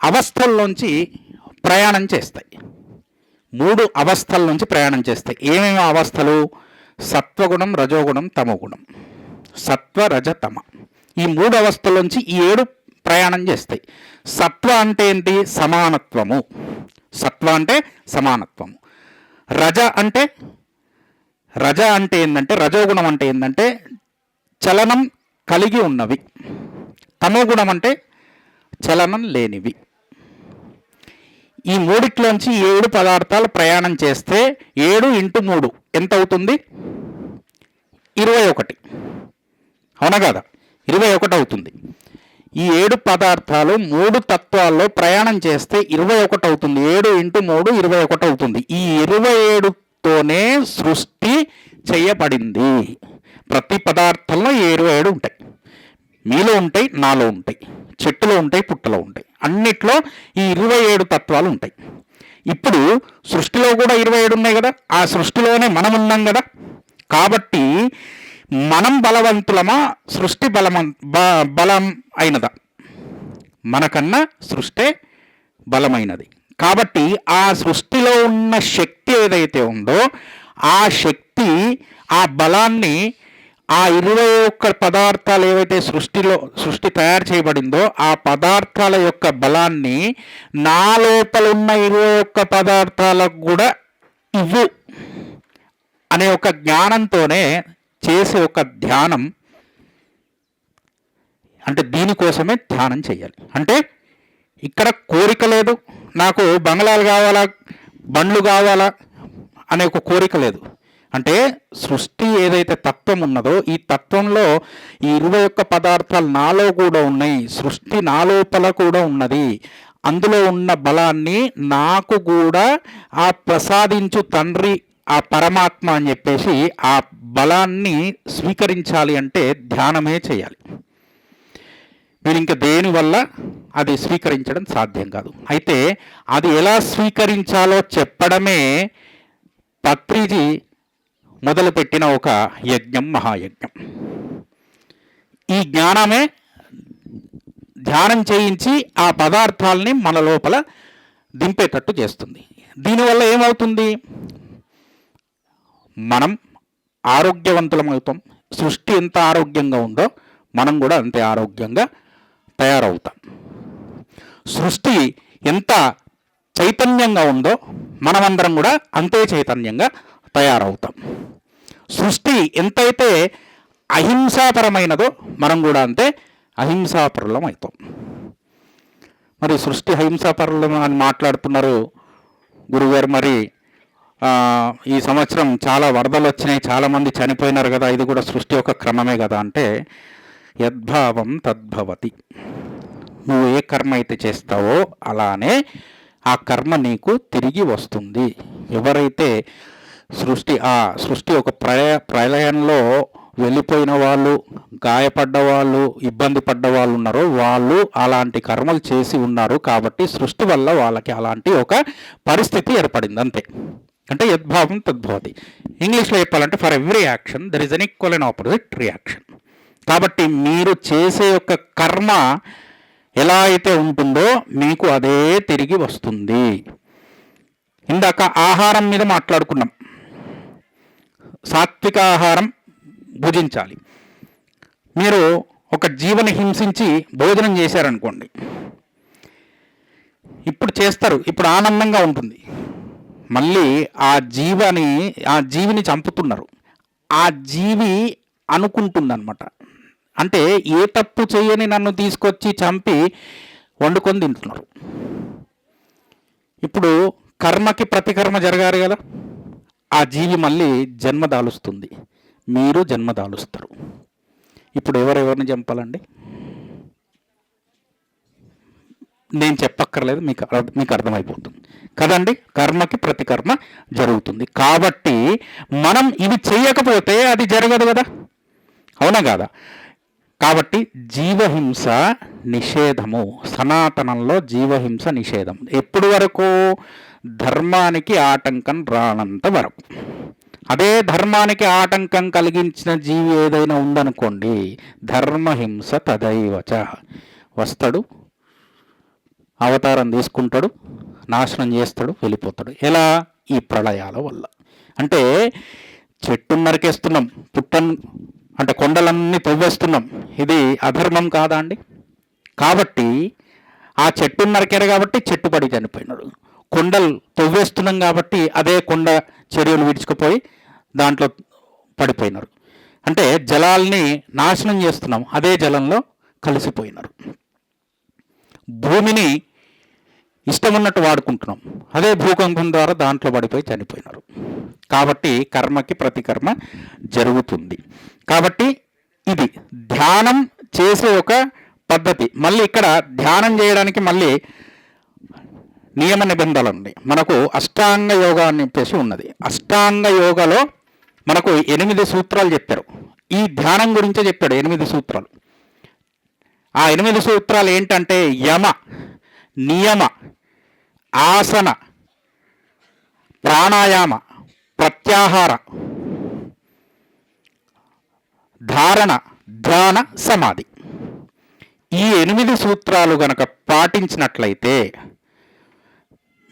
అవస్థల్లోంచి ప్రయాణం చేస్తాయి. 3 అవస్థల నుంచి ప్రయాణం చేస్తాయి. ఏమేమి అవస్థలు? సత్వగుణం, రజోగుణం, తమోగుణం. సత్వ, రజ, తమ. ఈ 3 అవస్థల్లోంచి ఈ 7 ప్రయాణం చేస్తాయి. సత్వ అంటే ఏంటి? సమానత్వము. సత్వ అంటే సమానత్వము. రజ అంటే ఏంటంటే, రజోగుణం అంటే ఏంటంటే చలనం కలిగి ఉన్నవి. తమోగుణం అంటే చలనం లేనివి. ఈ 3 7 పదార్థాలు ప్రయాణం చేస్తే 7 × 3 ఎంత అవుతుంది? 21. అవునా కదా? 21 అవుతుంది. ఈ 7 పదార్థాలు 3 తత్వాల్లో ప్రయాణం చేస్తే 21 అవుతుంది. 7 × 3 21 అవుతుంది. ఈ 27తోనే సృష్టి చేయబడింది. ప్రతి పదార్థంలో 27 ఉంటాయి. మీలో ఉంటాయి, నాలో ఉంటాయి, చెట్టులో ఉంటాయి, పుట్టలో ఉంటాయి, అన్నిట్లో ఈ 27 తత్వాలు ఉంటాయి. ఇప్పుడు సృష్టిలో కూడా 27 ఉన్నాయి కదా, ఆ సృష్టిలోనే మనం ఉన్నాం కదా. కాబట్టి మనం బలవంతులమా, సృష్టి బలం అయినదా? మనకన్నా సృష్టి బలమైనది. కాబట్టి ఆ సృష్టిలో ఉన్న శక్తి ఏదైతే ఉందో ఆ శక్తి, ఆ బలాన్ని, ఆ 21 పదార్థాలు ఏవైతే సృష్టి తయారు చేయబడిందో ఆ పదార్థాల యొక్క బలాన్ని నా లోపల ఉన్న 21 పదార్థాలకు కూడా ఇవ్వు అనే ఒక జ్ఞానంతోనే చేసే ఒక ధ్యానం. అంటే దీనికోసమే ధ్యానం చేయాలి. అంటే ఇక్కడ కోరిక లేదు, నాకు బంగ్లాలు కావాలా, బండ్లు కావాలా అనే ఒక కోరిక లేదు. అంటే సృష్టి ఏదైతే తత్వం ఉన్నదో ఈ తత్వంలో ఈ 21 పదార్థాలు నాలో కూడా ఉన్నాయి, సృష్టి నా లోపల కూడా ఉన్నది. అందులో ఉన్న బలాన్ని నాకు కూడా ఆ ప్రసాదించు తండ్రి, ఆ పరమాత్మ అని చెప్పేసి ఆ బలాన్ని స్వీకరించాలి అంటే ధ్యానమే చేయాలి. మీరు ఇంకా దేనివల్ల అది స్వీకరించడం సాధ్యం కాదు. అయితే అది ఎలా స్వీకరించాలో చెప్పడమే పత్రిజీ మొదలుపెట్టిన ఒక యజ్ఞం, మహాయజ్ఞం. ఈ జ్ఞానమే ధ్యానం చేయించి ఆ పదార్థాలని మన లోపల దింపేటట్టు చేస్తుంది. దీనివల్ల ఏమవుతుంది? మనం ఆరోగ్యవంతులమవుతాం. సృష్టి ఎంత ఆరోగ్యంగా ఉందో మనం కూడా అంతే ఆరోగ్యంగా తయారవుతాం. సృష్టి ఎంత చైతన్యంగా ఉందో మనమందరం కూడా అంతే చైతన్యంగా తయారవుతాం. సృష్టి ఎంతైతే అహింసాపరమైనదో మనం కూడా అంతే అహింసాపరులం అవుతాం. మరి సృష్టి అహింసాపరులం అని మాట్లాడుతున్నారు గురుగారు. మరి ఈ సంవత్సరం చాలా వరదలు వచ్చినాయి, చాలామంది చనిపోయినారు కదా, ఇది కూడా సృష్టి యొక్క క్రమమే కదా అంటే, యద్భావం తద్భవతి. నువ్వు ఏ కర్మ అయితే చేస్తావో అలానే ఆ కర్మ నీకు తిరిగి వస్తుంది. ఎవరైతే సృష్టి ఒక ప్రళయంలో వెళ్ళిపోయిన వాళ్ళు, గాయపడ్డ వాళ్ళు, ఇబ్బంది పడ్డ వాళ్ళు ఉన్నారో వాళ్ళు అలాంటి కర్మలు చేసి ఉన్నారు. కాబట్టి సృష్టి వల్ల వాళ్ళకి అలాంటి ఒక పరిస్థితి ఏర్పడింది అంతే. అంటే యద్భావం తద్భవతి. ఇంగ్లీష్లో చెప్పాలంటే for every action there is an equal and opposite reaction. కాబట్టి మీరు చేసే యొక్క కర్మ ఎలా అయితే ఉంటుందో మీకు అదే తిరిగి వస్తుంది. ఇందాక ఆహారం మీద మాట్లాడుకున్నాం. సాత్విక ఆహారం భుజించాలి. మీరు ఒక జీవని హింసించి భోజనం చేశారనుకోండి, ఇప్పుడు చేస్తారు, ఇప్పుడు ఆనందంగా ఉంటుంది. మళ్ళీ ఆ జీవిని చంపుతున్నారు. ఆ జీవి అనుకుంటుందన్నమాట, అంటే ఏ తప్పు చేయని నన్ను తీసుకొచ్చి చంపి వండుకొని తింటున్నారు. ఇప్పుడు కర్మకి ప్రతికర్మ జరగాలి కదా, ఆ జీవి మళ్ళీ జన్మ దాలుస్తుంది, మీరు జన్మ దాలుస్తారు. ఇప్పుడు ఎవరెవరిని చంపాలండి? నేను చెప్పక్కర్లేదు, మీకు అర్థమైపోతుంది కదండి. కర్మకి ప్రతికర్మ జరుగుతుంది కాబట్టి మనం ఇవి చేయకపోతే అది జరగదు కదా, అవునా కాదా? కాబట్టి జీవహింస నిషేధము, సనాతనంలో జీవహింస నిషేధం. ఎప్పుడు వరకు? ధర్మానికి ఆటంకం రానంత వరకు. అదే ధర్మానికి ఆటంకం కలిగించిన జీవి ఏదైనా ఉందనుకోండి, ధర్మహింస తదైవచ, వస్తాడు, అవతారం తీసుకుంటాడు, నాశనం చేస్తాడు, వెళ్ళిపోతాడు. ఎలా? ఈ ప్రళయాల వల్ల. అంటే చెట్టును నరికేస్తున్నాం, అంటే కొండలన్నీ తవ్వేస్తున్నాం, ఇది అధర్మం కాదా అండి? కాబట్టి ఆ చెట్టును నరికారు కాబట్టి చెట్టు పడి చనిపోయినాడు. కొండలు తవ్వేస్తున్నాం కాబట్టి అదే కొండ చర్యలు విడుచుకుపోయి దాంట్లో పడిపోయినారు. అంటే జలాల్ని నాశనం చేస్తున్నాం, అదే జలంలో కలిసిపోయినారు. భూమిని ఇష్టం ఉన్నట్టు వాడుకుంటున్నాం, అదే భూకంపం ద్వారా దాంట్లో పడిపోయి చనిపోయినారు. కాబట్టి కర్మకి ప్రతికర్మ జరుగుతుంది. కాబట్టి ఇది ధ్యానం చేసే ఒక పద్ధతి. మళ్ళీ ఇక్కడ ధ్యానం చేయడానికి మళ్ళీ నియమ నిబంధనలు ఉన్నాయి. మనకు అష్టాంగ యోగా అని చెప్పేసి ఉన్నది. అష్టాంగ యోగాలో మనకు 8 సూత్రాలు చెప్పారు. ఈ ధ్యానం గురించే చెప్పాడు 8 సూత్రాలు. ఆ 8 సూత్రాలు ఏంటంటే యమ, నియమ, ఆసన, ప్రాణాయామ, ప్రత్యాహార, ధారణ, ధ్యాన, సమాధి. ఈ 8 సూత్రాలు గనక పాటించినట్లయితే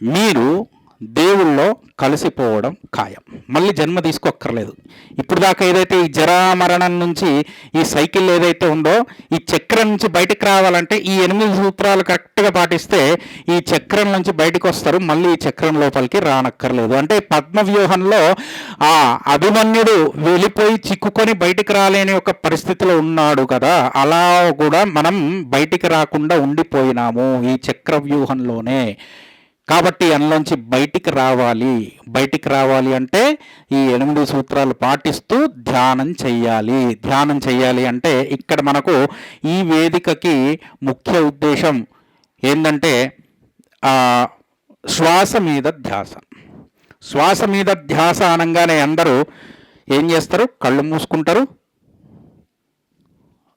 మీరు దేవుళ్ళో కలిసిపోవడం ఖాయం. మళ్ళీ జన్మ తీసుకోక్కర్లేదు. ఇప్పుడు దాకా ఏదైతే ఈ జరామరణం నుంచి ఈ సైకిల్ ఏదైతే ఉందో, ఈ చక్రం నుంచి బయటకు రావాలంటే ఈ 8 సూత్రాలు కరెక్ట్గా పాటిస్తే ఈ చక్రం నుంచి బయటకు వస్తారు. మళ్ళీ ఈ చక్రం లోపలికి రానక్కర్లేదు. అంటే పద్మవ్యూహంలో ఆ అభిమన్యుడు వెళ్ళిపోయి చిక్కుకొని బయటికి రాలేని ఒక పరిస్థితిలో ఉన్నాడు కదా, అలా కూడా మనం బయటికి రాకుండా ఉండిపోయినాము ఈ చక్రవ్యూహంలోనే. కాబట్టి అందులోంచి బయటికి రావాలి అంటే ఈ 8 సూత్రాలు పాటిస్తూ ధ్యానం చెయ్యాలి. ధ్యానం చెయ్యాలి అంటే ఇక్కడ మనకు ఈ వేదికకి ముఖ్య ఉద్దేశం ఏంటంటే శ్వాస మీద ధ్యాస. శ్వాస మీద ధ్యాస అనగానే అందరూ ఏం చేస్తారు? కళ్ళు మూసుకుంటారు,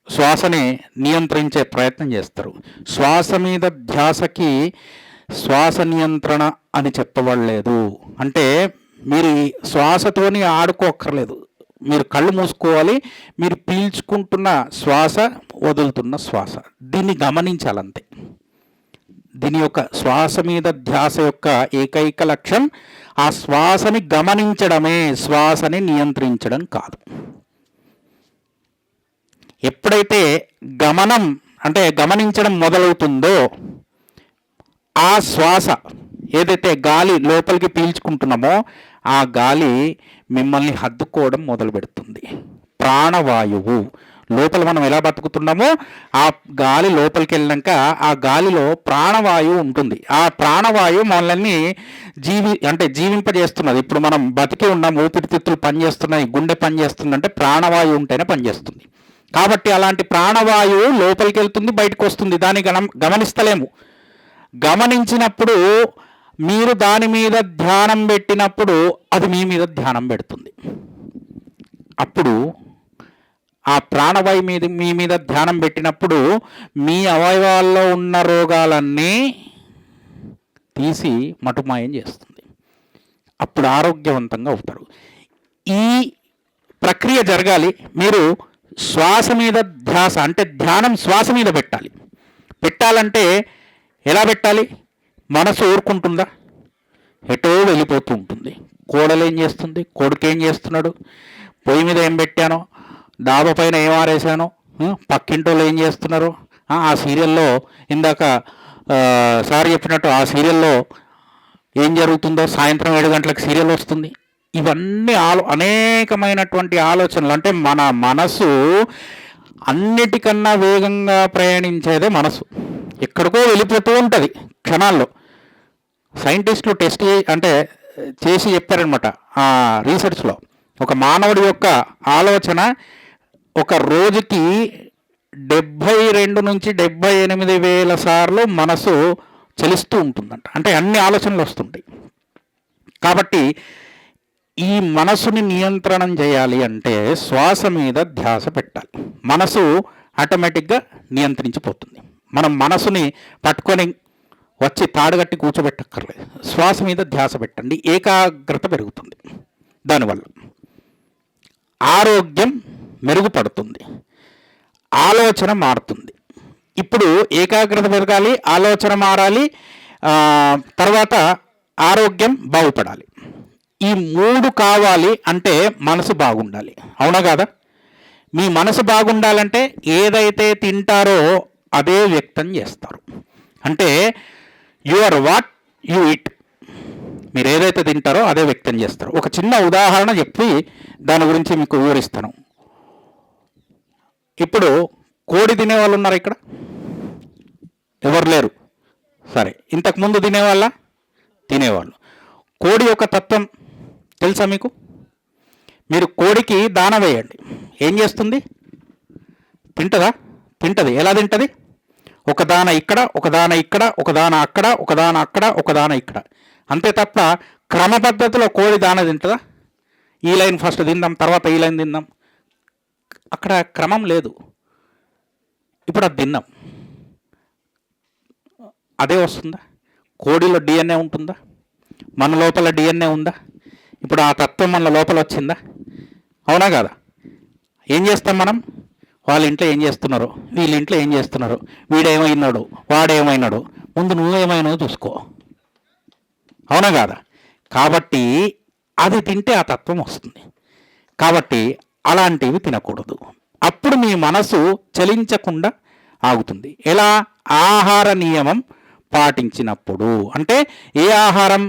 శ్వాసని నియంత్రించే ప్రయత్నం చేస్తారు. శ్వాస మీద ధ్యాసకి శ్వాస నియంత్రణ అని చెప్పబడలేదు. అంటే మీరు శ్వాసతోని ఆడుకోక్కర్లేదు, మీరు కళ్ళు మూసుకోవాలి, మీరు పీల్చుకుంటున్న శ్వాస, వదులుతున్న శ్వాస, దీన్ని గమనించాలంతే. దీని యొక్క శ్వాస మీద ధ్యాస యొక్క ఏకైక లక్ష్యం ఆ శ్వాసని గమనించడమే, శ్వాసని నియంత్రించడం కాదు. ఎప్పుడైతే గమనించడం మొదలవుతుందో ఆ శ్వాస ఏదైతే గాలి లోపలికి పీల్చుకుంటున్నామో ఆ గాలి మిమ్మల్ని హద్దుకోవడం మొదలు పెడుతుంది. ప్రాణవాయువు లోపల మనం ఎలా బతుకుతున్నామో ఆ గాలి లోపలికి వెళ్ళాక ఆ గాలిలో ప్రాణవాయువు ఉంటుంది. ఆ ప్రాణవాయువు మనల్ని జీవింపజేస్తున్నది. ఇప్పుడు మనం బతికి ఉన్నాం, ఊపిరితిత్తులు పనిచేస్తున్నాయి, గుండె పనిచేస్తుందంటే ప్రాణవాయువు ఉంటేనే పనిచేస్తుంది. కాబట్టి అలాంటి ప్రాణవాయువు లోపలికి వెళ్తుంది, బయటకు వస్తుంది. దాన్ని గమనిస్తలేము. గమనించినప్పుడు మీరు దాని మీద ధ్యానం పెట్టినప్పుడు అది మీ మీద ధ్యానం పెడుతుంది. అప్పుడు ఆ ప్రాణవాయు మీ మీద ధ్యానం పెట్టినప్పుడు మీ అవయవాల్లో ఉన్న రోగాలన్నీ తీసి మటుమాయం చేస్తుంది. అప్పుడు ఆరోగ్యవంతంగా అవుతారు. ఈ ప్రక్రియ జరగాలి. మీరు శ్వాస మీద ధ్యాస అంటే ధ్యానం శ్వాస మీద పెట్టాలంటే ఎలా పెట్టాలి? మనసు ఊరుకుంటుందా? ఎటో వెళ్ళిపోతూ ఉంటుంది. కోడలు ఏం చేస్తుంది, కొడుకు ఏం చేస్తున్నాడు, పొయ్యి మీద ఏం పెట్టానో, డాబా పైన ఏం ఆరేసానో, పక్కింటోళ్ళు ఏం చేస్తున్నారు, ఆ సీరియల్లో ఇందాక సార్ చెప్పినట్టు ఆ సీరియల్లో ఏం జరుగుతుందో, సాయంత్రం 7 గంటలకు సీరియల్ వస్తుంది. ఇవన్నీ అనేకమైనటువంటి ఆలోచనలు. అంటే మన మనసు అన్నిటికన్నా వేగంగా ప్రయాణించేదే మనసు. ఎక్కడికో వెళ్ళిపోతూ ఉంటుంది క్షణాల్లో. సైంటిస్టులు టెస్ట్ చేసి చెప్పారనమాట రీసెర్చ్లో. ఒక మానవుడి యొక్క ఆలోచన ఒక రోజుకి 72 నుంచి 78 వేల సార్లు మనసు చలిస్తూ ఉంటుందంట. అంటే అన్ని ఆలోచనలు వస్తుంటాయి. కాబట్టి ఈ మనసుని నియంత్రణం చేయాలి అంటే శ్వాస మీద ధ్యాస పెట్టాలి. మనసు ఆటోమేటిక్గా నియంత్రించిపోతుంది. మనం మనసుని పట్టుకొని వచ్చి తాడుగట్టి కూర్చోబెట్టక్కర్లేదు. శ్వాస మీద ధ్యాస పెట్టండి, ఏకాగ్రత పెరుగుతుంది. దానివల్ల ఆరోగ్యం మెరుగుపడుతుంది, ఆలోచన మారుతుంది. ఇప్పుడు ఏకాగ్రత పెరగాలి, ఆలోచన మారాలి, తర్వాత ఆరోగ్యం బాగుపడాలి. ఈ 3 కావాలి అంటే మనసు బాగుండాలి. అవునా కాదా? మీ మనసు బాగుండాలంటే ఏదైతే తింటారో అదే వ్యక్తం చేస్తారు. అంటే you are what you eat. మీరు ఏదైతే తింటారో అదే వ్యక్తం చేస్తారు. ఒక చిన్న ఉదాహరణ చెప్పి దాని గురించి మీకు వివరిస్తాను. ఇప్పుడు కోడి తినేవాళ్ళు ఉన్నారు ఇక్కడ? ఎవరు లేరు. సరే, ఇంతకుముందు తినేవాళ్ళ? తినేవాళ్ళు. కోడి యొక్క తత్వం తెలుసా మీకు? మీరు కోడికి దాన వేయండి, ఏం చేస్తుంది? తింటదా? తింటది. ఎలా తింటది? ఒక దాన ఇక్కడ, ఒక దాన ఇక్కడ, ఒక దాన అక్కడ, ఒక దాన అక్కడ, ఒక దాన ఇక్కడ. అంతే తప్ప క్రమ పద్ధతిలో కోడి దాన తింటుందా? ఈ లైన్ ఫస్ట్ తిందాం, తర్వాత ఈ లైన్ తిందాం, అక్కడ క్రమం లేదు. ఇప్పుడు అది తిన్నాం, అదే వస్తుందా? కోడిలో డిఎన్ఏ ఉంటుందా? మన లోపల డిఎన్ఏ ఉందా? ఇప్పుడు ఆ తత్వం మన లోపల వచ్చిందా? అవునా కాదా? ఏం చేస్తాం మనం? వాళ్ళ ఇంట్లో ఏం చేస్తున్నారు, వీళ్ళ ఇంట్లో ఏం చేస్తున్నారు, వీడేమైనాడు, వాడేమైనాడు, ముందు నువ్వేమైనావు చూసుకో. అవునా కాదా? కాబట్టి అది తింటే ఆ తత్వం వస్తుంది. కాబట్టి అలాంటివి తినకూడదు. అప్పుడు మీ మనసు చలించకుండా ఆగుతుంది. ఎలా? ఆహార నియమం పాటించినప్పుడు. అంటే ఏ ఆహారం?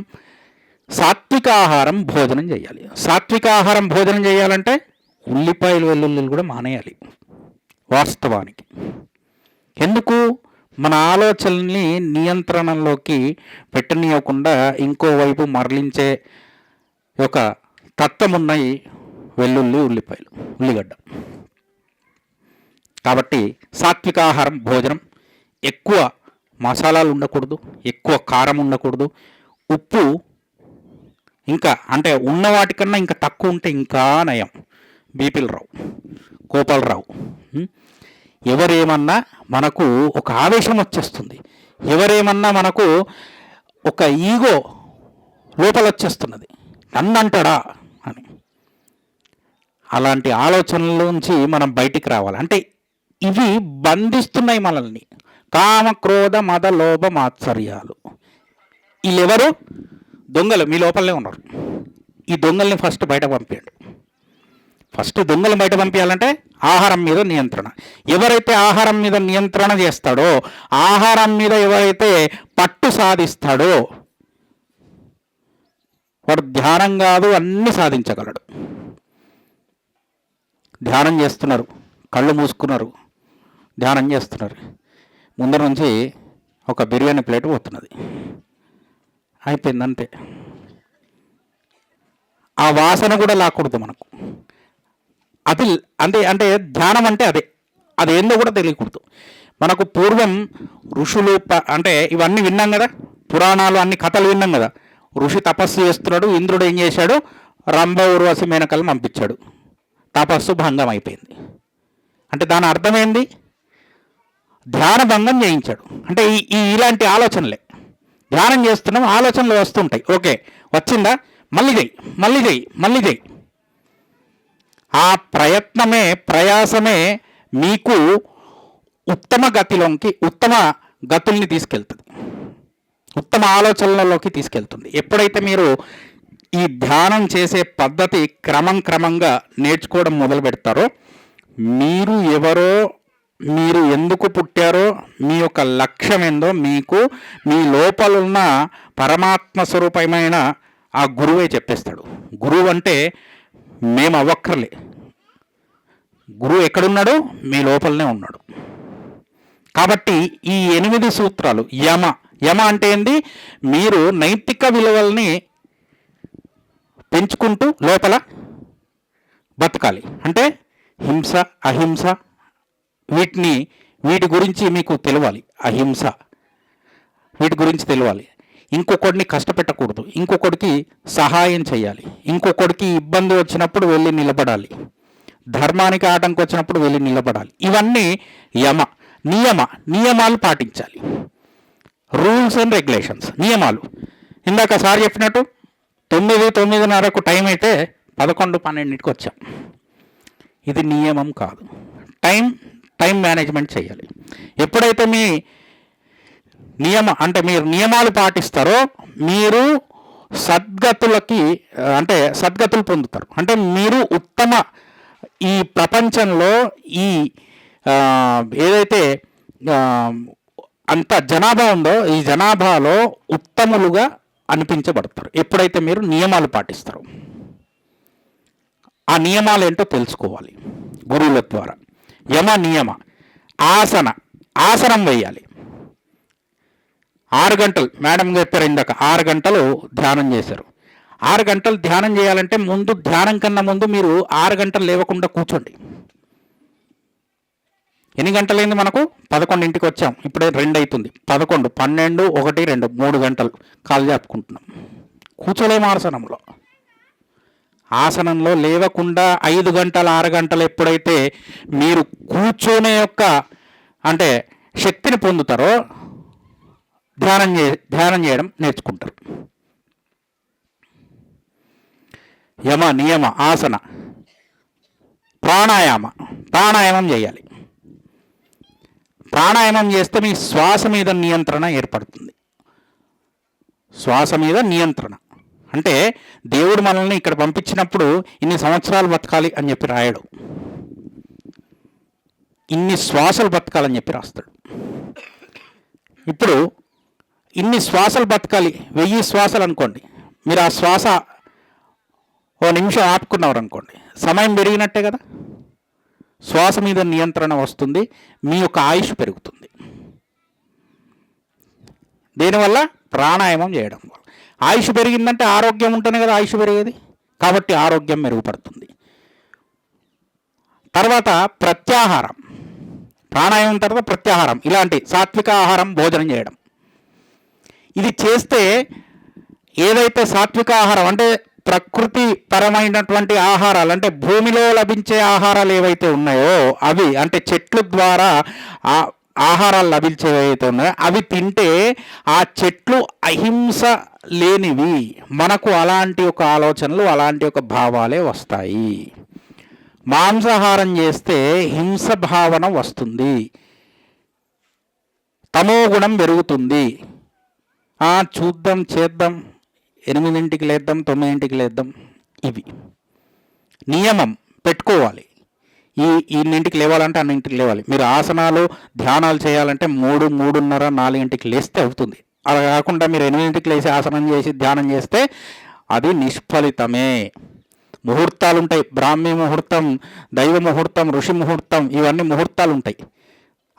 సాత్విక ఆహారం భోజనం చేయాలి. సాత్విక ఆహారం భోజనం చేయాలంటే ఉల్లిపాయలు వెల్లుల్లిలు కూడా మానేయాలి వాస్తవానికి. ఎందుకు? మన ఆలోచనల్ని నియంత్రణలోకి పెట్టనీయకుండా ఇంకోవైపు మరలించే ఒక తత్వం ఉన్నాయి వెల్లుల్లి, ఉల్లిపాయలు, ఉల్లిగడ్డ. కాబట్టి సాత్విక ఆహారం భోజనం. ఎక్కువ మసాలాలు ఉండకూడదు, ఎక్కువ కారం ఉండకూడదు, ఉప్పు ఇంకా అంటే ఉన్న వాటికన్నా ఇంకా తక్కువ ఉంటే ఇంకా నయం. బీపీలు రావు, కోపాలు రావు. ఎవరేమన్నా మనకు ఒక ఆవేశం వచ్చేస్తుంది, ఎవరేమన్నా మనకు ఒక ఈగో లోపల వచ్చేస్తున్నది, నన్ను అంటాడా అని. అలాంటి ఆలోచనలోంచి మనం బయటికి రావాలి. అంటే ఇవి బంధిస్తున్నాయి మనల్ని. కామ, క్రోధ, మద, లోభ, మాత్సర్యాలు. వీళ్ళెవరు? దొంగలు మీ లోపలనే ఉన్నారు. ఈ దొంగల్ని ఫస్ట్ బయట పంపించండి. ఫస్ట్ దొంగలను బయట పంపించాలంటే ఆహారం మీద నియంత్రణ. ఎవరైతే ఆహారం మీద నియంత్రణ చేస్తాడో, ఆహారం మీద ఎవరైతే పట్టు సాధిస్తాడో వాడు ధ్యానం కాదు అన్నీ సాధించగలడు. ధ్యానం చేస్తున్నారు, కళ్ళు మూసుకున్నారు, ధ్యానం చేస్తున్నారు, ముందర నుంచి ఒక బిర్యానీ ప్లేట్ పోతున్నది, అయిపోయింది అంతే. ఆ వాసన కూడా లాక్కూడదు మనకు. అది అంతే. అంటే ధ్యానం అంటే అదే, అదేందో కూడా తెలియకూడదు మనకు. పూర్వం ఋషులు అంటే ఇవన్నీ విన్నాం కదా, పురాణాలు అన్ని కథలు విన్నాం కదా. ఋషి తపస్సు చేస్తున్నాడు, ఇంద్రుడు ఏం చేశాడు? రంభ, ఊర్వశి, మేనకలను పంపించాడు, తపస్సు భంగం అయిపోయింది. అంటే దాని అర్థమైంది ధ్యాన భంగం చేయించాడు. అంటే ఇలాంటి ఆలోచనలే ధ్యానం చేస్తున్నాం, ఆలోచనలు వస్తుంటాయి. ఓకే, వచ్చిందా? మళ్ళీ చెయ్యి, మళ్ళీ చెయ్యి, మళ్ళీ చెయ్యి. ఆ ప్రయత్నమే, ప్రయాసమే మీకు ఉత్తమ గతిలోకి, ఉత్తమ గతుల్ని తీసుకెళ్తుంది, ఉత్తమ ఆలోచనలలోకి తీసుకెళ్తుంది. ఎప్పుడైతే మీరు ఈ ధ్యానం చేసే పద్ధతి క్రమంగా నేర్చుకోవడం మొదలు పెడతారో, మీరు ఎవరో, మీరు ఎందుకు పుట్టారో, మీ యొక్క లక్ష్యం ఏందో మీకు మీ లోపల ఉన్న పరమాత్మ స్వరూపమైన ఆ గురువే చెప్పేస్తాడు. గురువు అంటే మేము అవ్వక్కర్లే. గురువు ఎక్కడున్నాడు? మీ లోపలనే ఉన్నాడు. కాబట్టి ఈ 8 సూత్రాలు, యమ, యమ అంటే ఏంది? మీరు నైతిక విలువల్ని పెంచుకుంటూ లోపల బతకాలి. అంటే హింస, అహింస, వీటి గురించి మీకు తెలియాలి. అహింస వీటి గురించి తెలియాలి. ఇంకొకడిని కష్టపెట్టకూడదు, ఇంకొకడికి సహాయం చేయాలి, ఇంకొకడికి ఇబ్బంది వచ్చినప్పుడు వెళ్ళి నిలబడాలి, ధర్మానికి ఆటంకం వచ్చినప్పుడు వెళ్ళి నిలబడాలి. ఇవన్నీ యమ. నియమాలు పాటించాలి. రూల్స్ అండ్ రెగ్యులేషన్స్, నియమాలు. ఇందాక సార్ చెప్పినట్టు 9:30కు టైం అయితే 11-12కి వచ్చాం. ఇది నియమం కాదు. టైం మేనేజ్మెంట్ చేయాలి. ఎప్పుడైతే మీరు నియమాలు పాటిస్తారో మీరు సద్గతులు పొందుతారు. అంటే మీరు ఉత్తమ ఈ ప్రపంచంలో ఏదైతే అంత జనాభా ఉందో ఈ జనాభాలో ఉత్తములుగా అనిపించబడతారు ఎప్పుడైతే మీరు నియమాలు పాటిస్తారో. ఆ నియమాలు ఏంటో తెలుసుకోవాలి గురువుల ద్వారా. నియమ ఆసనం వేయాలి. 6 గంటలు మేడం చెప్పారు ఇందాక, 6 గంటలు ధ్యానం చేశారు. 6 గంటలు ధ్యానం చేయాలంటే ధ్యానం కన్నా ముందు మీరు 6 గంటలు లేవకుండా కూర్చోండి. ఎన్ని గంటలైంది? మనకు 11ంటికి వచ్చాం, ఇప్పుడే 2 అవుతుంది. 11, 12, 1, 2, 3 గంటలు కాలు చెప్పుకుంటున్నాం. కూర్చోలేము ఆసనంలో లేవకుండా 5 గంటలు 6 గంటలు ఎప్పుడైతే మీరు కూర్చొనే అంటే శక్తిని పొందుతారో ధ్యానం చేయడం నేర్చుకుంటారు. నియమ ఆసన. ప్రాణాయామం చేయాలి. ప్రాణాయామం చేస్తే మీ శ్వాస మీద నియంత్రణ ఏర్పడుతుంది. శ్వాస మీద నియంత్రణ అంటే దేవుడు మనల్ని ఇక్కడ పంపించినప్పుడు ఇన్ని సంవత్సరాలు బతకాలి అని చెప్పి రాయడు, ఇన్ని శ్వాసలు బతకాలని చెప్పి రాస్తాడు. ఇప్పుడు ఇన్ని శ్వాసలు బతకాలి, 1000 శ్వాసలు అనుకోండి. మీరు ఆ శ్వాస 1 నిమిషం ఆపుకున్నారు అనుకోండి, సమయం పెరిగినట్టే కదా. శ్వాస మీద నియంత్రణ వస్తుంది, మీ యొక్క ఆయుష్ పెరుగుతుంది. దీనివల్ల ప్రాణాయామం చేయడం వల్ల ఆయుష్ పెరిగిందంటే ఆరోగ్యం ఉంటేనే కదా ఆయుష్ పెరిగేది. కాబట్టి ఆరోగ్యం మెరుగుపడుతుంది. తర్వాత ప్రత్యాహారం. ప్రాణాయామం తర్వాత ప్రత్యాహారం, ఇలాంటి సాత్విక ఆహారం భోజనం చేయడం. ఇది చేస్తే ఏదైతే సాత్విక ఆహారం అంటే ప్రకృతి పరమైనటువంటి ఆహారాలు, అంటే భూమిలో లభించే ఆహారాలు ఏవైతే ఉన్నాయో అవి, అంటే చెట్లు ద్వారా ఆహారాలు లభించేవైతే ఉన్నాయో అవి తింటే ఆ చెట్లు అహింస లేనివి. మనకు అలాంటి ఒక ఆలోచనలు, అలాంటి ఒక భావాలే వస్తాయి. మాంసాహారం చేస్తే హింస భావన వస్తుంది, తమో గుణం పెరుగుతుంది. చూద్దాం, చేద్దాం, 8ంటికి లేద్దాం, 9ంటికి లేద్దాం. ఇవి నియమం పెట్టుకోవాలి. ఇన్నింటికి లేవాలంటే అన్నింటికి లేవాలి. మీరు ఆసనాలు ధ్యానాలు చేయాలంటే 3, 3:30, 4ంటికి లేస్తే అవుతుంది. అలా కాకుండా మీరు 8ంటికి లేచి ఆసనం చేసి ధ్యానం చేస్తే అది నిష్ఫలితమే. ముహూర్తాలు ఉంటాయి, బ్రాహ్మీ ముహూర్తం, దైవ ముహూర్తం, ఋషి ముహూర్తం, ఇవన్నీ ముహూర్తాలు ఉంటాయి.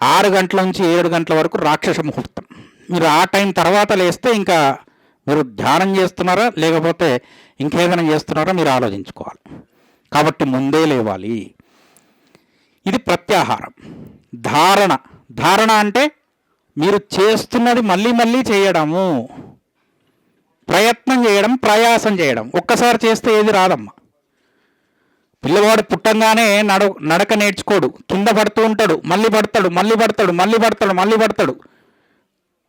6 గంటల నుంచి 7 గంటల వరకు రాక్షస ముహూర్తం. మీరు ఆ టైం తర్వాత లేస్తే ఇంకా మీరు ధ్యానం చేస్తున్నారా లేకపోతే ఇంకేమైనా చేస్తున్నారా మీరు ఆలోచించుకోవాలి. కాబట్టి ముందే లేవాలి. ఇది ప్రత్యాహారం. ధారణ అంటే మీరు చేస్తున్నది మళ్ళీ మళ్ళీ చేయడము, ప్రయత్నం చేయడం, ప్రయాసం చేయడం. ఒక్కసారి చేస్తే ఏది రాదమ్మా. పిల్లవాడు పుట్టంగానే నడక నేర్చుకోడు, కింద పడుతూ ఉంటాడు, మళ్ళీ పడతాడు.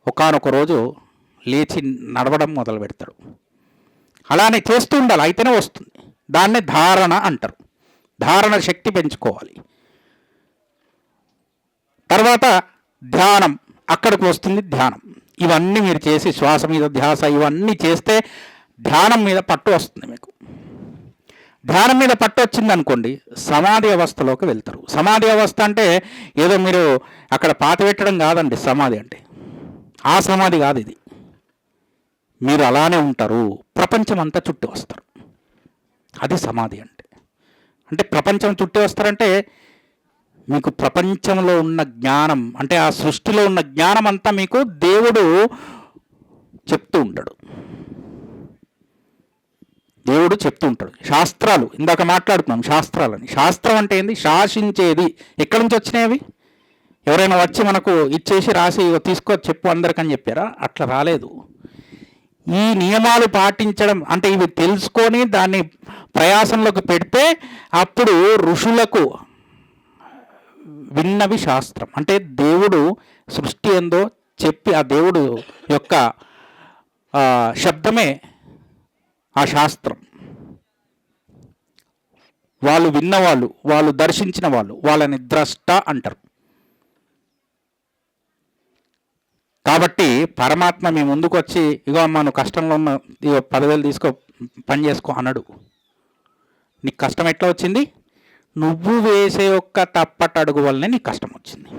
ఒకానొక రోజు లేచి నడవడం మొదలు పెడతాడు. అలానే చేస్తూ ఉండాలి, అయితేనే వస్తుంది. దాన్నే ధారణ అంటారు. ధారణ శక్తి పెంచుకోవాలి. తర్వాత ధ్యానం, అక్కడికి వస్తుంది ధ్యానం. ఇవన్నీ మీరు చేసి శ్వాస మీద ధ్యాస ఇవన్నీ చేస్తే ధ్యానం మీద పట్టు వస్తుంది మీకు. ధ్యానం మీద పట్టు వచ్చింది అనుకోండి, సమాధి అవస్థలోకి వెళ్తారు. సమాధి అవస్థ అంటే ఏదో మీరు అక్కడ పాతి పెట్టడం కాదండి. సమాధి అంటే ఆ సమాధి కాదు ఇది. మీరు అలానే ఉంటారు, ప్రపంచం అంతా చుట్టి వస్తారు. అది సమాధి అంటే ప్రపంచం చుట్టి వస్తారంటే మీకు ప్రపంచంలో ఉన్న జ్ఞానం, అంటే ఆ సృష్టిలో ఉన్న జ్ఞానం అంతా మీకు దేవుడు చెప్తూ ఉంటాడు. దేవుడు చెప్తూ ఉంటాడు. శాస్త్రాలు ఇందాక మాట్లాడుతున్నాం శాస్త్రాలని. శాస్త్రం అంటే ఏంది? శాసించేది. ఎక్కడి నుంచి వచ్చినాయి అవి? ఎవరైనా వచ్చి మనకు ఇచ్చేసి రాసి తీసుకో చెప్పు అందరికని చెప్పారా? అట్లా రాలేదు. ఈ నియమాలు పాటించడం అంటే ఇవి తెలుసుకొని దాన్ని ప్రయాసంలోకి పెడితే అప్పుడు ఋషులకు విన్నవి శాస్త్రం. అంటే దేవుడు సృష్టి ఏందో చెప్పి ఆ దేవుడు యొక్క శబ్దమే ఆ శాస్త్రం. వాళ్ళు విన్నవాళ్ళు, వాళ్ళు దర్శించిన వాళ్ళు, వాళ్ళని ద్రష్ట అంటారు. కాబట్టి పరమాత్మ మీ ముందుకు వచ్చి ఇగో అమ్మ నువ్వు కష్టంలో ఉన్న, ఇగో 10,000 తీసుకో పని చేసుకో అన్నాడు. నీకు కష్టం ఎట్లా వచ్చింది? నువ్వు వేసే ఒక్క తప్పటి అడుగు వల్లనే నీకు కష్టం వచ్చింది.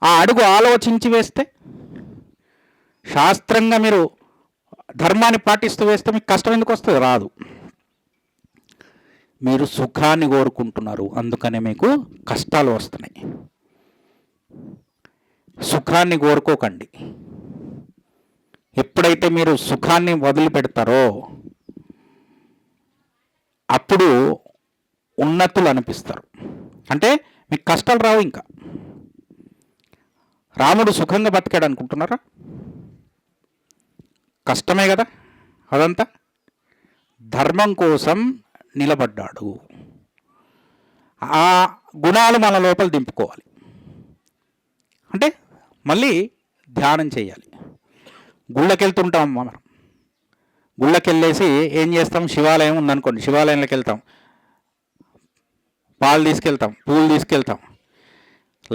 ఆ అడుగు ఆలోచించి వేస్తే, శాస్త్రంగా మీరు ధర్మాన్ని పాటిస్తూ వేస్తే మీకు కష్టం ఎందుకు వస్తుంది? రాదు. మీరు సుఖాన్ని కోరుకుంటున్నారు, అందుకనే మీకు కష్టాలు వస్తున్నాయి. సుఖాన్ని కోరుకోకండి. ఎప్పుడైతే మీరు సుఖాన్ని వదిలిపెడతారో అప్పుడు ఉన్నతులు అనిపిస్తారు. అంటే మీకు కష్టాలు రావు. ఇంకా రాముడు సుఖంగా బతికాడు అనుకుంటున్నారా? కష్టమే కదా అదంతా. ధర్మం కోసం నిలబడ్డాడు. ఆ గుణాలు మన లోపల దింపుకోవాలి. అంటే మళ్ళీ ధ్యానం చేయాలి. గుళ్ళకి వెళ్తుంటాం మనం. గుళ్ళకి వెళ్ళేసి ఏం చేస్తాం? శివాలయం ఉందనుకోండి, శివాలయంలోకి వెళ్తాం, పాలు తీసుకెళ్తాం, పూలు తీసుకెళ్తాం,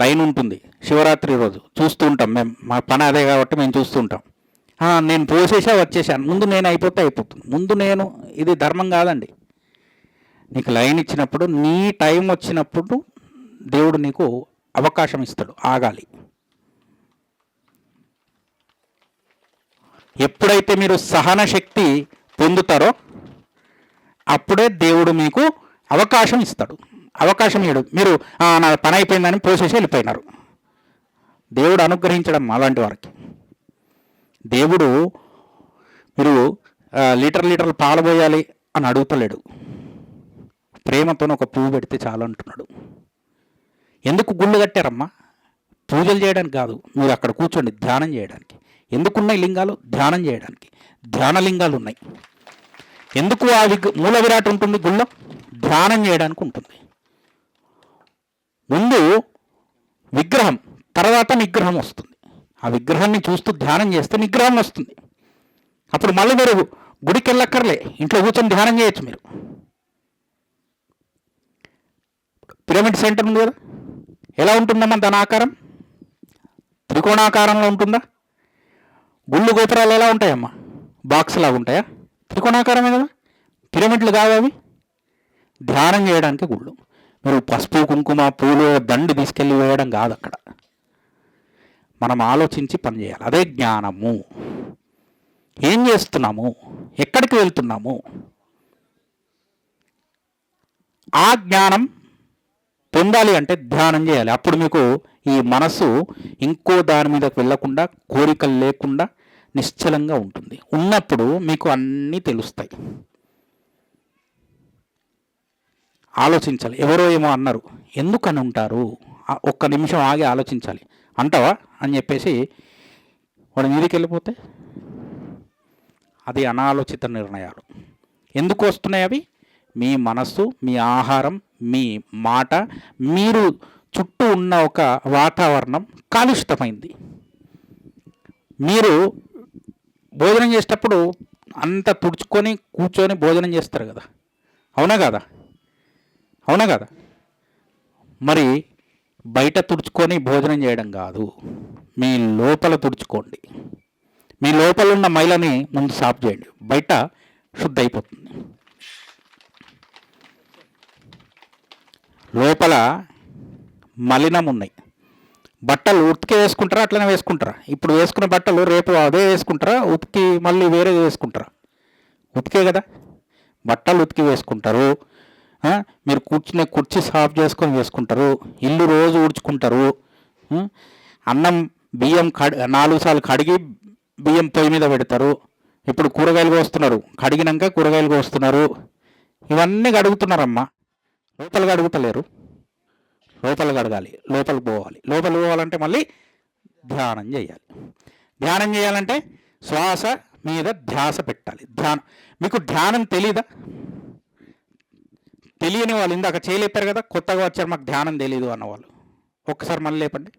లైన్ ఉంటుంది. శివరాత్రి రోజు చూస్తూ ఉంటాం మేము, మా పని అదే కాబట్టి మేము చూస్తూ ఉంటాం. నేను పోసేసా వచ్చేసాను, ముందు నేను అయిపోతుంది. ముందు నేను, ఇది ధర్మం కాదండి. నీకు లైన్ ఇచ్చినప్పుడు, నీ టైం వచ్చినప్పుడు దేవుడు నీకు అవకాశం ఇస్తాడు, ఆగాలి. ఎప్పుడైతే మీరు సహన శక్తి పొందుతారో అప్పుడే దేవుడు మీకు అవకాశం ఇస్తాడు. అవకాశం ఇవ్వడు. మీరు నా పని అయిపోయిందని పోసేసి వెళ్ళిపోయినారు. దేవుడు అనుగ్రహించడం అలాంటి వారికి. దేవుడు మీరు లీటర్లు పాలు పోయాలి అని అడుగుతలేడు. ప్రేమతో ఒక పువ్వు పెడితే చాలు అంటున్నాడు. ఎందుకు గుళ్ళు కట్టారమ్మా? పూజలు చేయడానికి కాదు, మీరు అక్కడ కూర్చోండి ధ్యానం చేయడానికి. ఎందుకున్నాయి లింగాలు? ధ్యానం చేయడానికి. ధ్యాన లింగాలు ఉన్నాయి. ఎందుకు ఆ మూల విరాట్ ఉంటుంది గుళ్ళో? ధ్యానం చేయడానికి ఉంటుంది. ముందు విగ్రహం, తర్వాత నిగ్రహం వస్తుంది. ఆ విగ్రహాన్ని చూస్తూ ధ్యానం చేస్తే నిగ్రహం వస్తుంది. అప్పుడు మళ్ళీ మీరు గుడికి వెళ్ళక్కర్లే, ఇంట్లో కూర్చొని ధ్యానం చేయొచ్చు. మీరు పిరమిడ్ సెంటర్ ఉంది కదా, ఎలా ఉంటుందమ్మా దాని ఆకారం? త్రికోణాకారంలో ఉంటుందా? గుళ్ళు గోపురాలు ఎలా ఉంటాయమ్మా? బాక్స్ లాగా ఉంటాయా? త్రికోణాకారమే కదా. పిరమిడ్లు కావు అవి. ధ్యానం చేయడానికి గుళ్ళు. మీరు పసుపు కుంకుమ పూలు దండి తీసుకెళ్ళి వేయడం కాదు అక్కడ. మనం ఆలోచించి పని చేయాలి. అదే జ్ఞానము. ఏం చేస్తున్నాము, ఎక్కడికి వెళ్తున్నాము, ఆ జ్ఞానం పొందాలి అంటే ధ్యానం చేయాలి. అప్పుడు మీకు ఈ మనసు ఇంకో దాని మీదకి వెళ్ళకుండా, కోరికలు లేకుండా నిశ్చలంగా ఉంటుంది. ఉన్నప్పుడు మీకు అన్నీ తెలుస్తాయి. ఆలోచించాలి. ఎవరో ఏమో అన్నారు, ఎందుకని ఉంటారు? ఒక్క నిమిషం ఆగి ఆలోచించాలి. అంటావా అని చెప్పేసి వాడి మీదకి వెళ్ళిపోతే అది అనాలోచిత నిర్ణయాలు. ఎందుకు వస్తున్నాయి అవి? మీ మనస్సు, మీ ఆహారం, మీ మాట, మీరు చుట్టూ ఉన్న ఒక వాతావరణం కాలుషితమైంది. మీరు భోజనం చేసేటప్పుడు అంతా తుడుచుకొని కూర్చొని భోజనం చేస్తారు కదా, అవునా కదా? అవునా కదా? మరి బయట తుడుచుకొని భోజనం చేయడం కాదు, మీ లోపల తుడుచుకోండి. మీ లోపల ఉన్న మైలని ముందు సాఫ్ చేయండి, బయట శుద్ధ అయిపోతుంది. లోపల మలినం ఉన్నాయి. బట్టలు ఉతికే వేసుకుంటారా, అట్లనే వేసుకుంటారా? ఇప్పుడు వేసుకున్న బట్టలు రేపు అదే వేసుకుంటారా, ఉతికి మళ్ళీ వేరే వేసుకుంటారా? ఉతికే కదా. బట్టలు ఉతికి వేసుకుంటారు. మీరు కూర్చునే కుర్చీ సాఫ్ చేసుకొని వేసుకుంటారు. ఇల్లు రోజు ఊడ్చుకుంటారు. అన్నం బియ్యం 4 సార్లు కడిగి బియ్యం పొయ్యి మీద పెడతారు, ఇప్పుడు కూరగాయలు కోస్తున్నారు, కడిగినాక కూరగాయలు కోస్తున్నారు, ఇవన్నీ కడుగుతున్నారమ్మా. లోపల కడుగుతలేరు, లోపల కడగాలి, లోపలికి పోవాలి. లోపలికి పోవాలంటే మళ్ళీ ధ్యానం చేయాలి. ధ్యానం చేయాలంటే శ్వాస మీద ధ్యాస పెట్టాలి. మీకు ధ్యానం తెలీదా? తెలియని వాళ్ళు ఇందాక చేయలేపారు కదా, కొత్తగా వచ్చారు మాకు ధ్యానం తెలీదు అన్నవాళ్ళు, ఒక్కసారి మళ్ళీ లేపండి.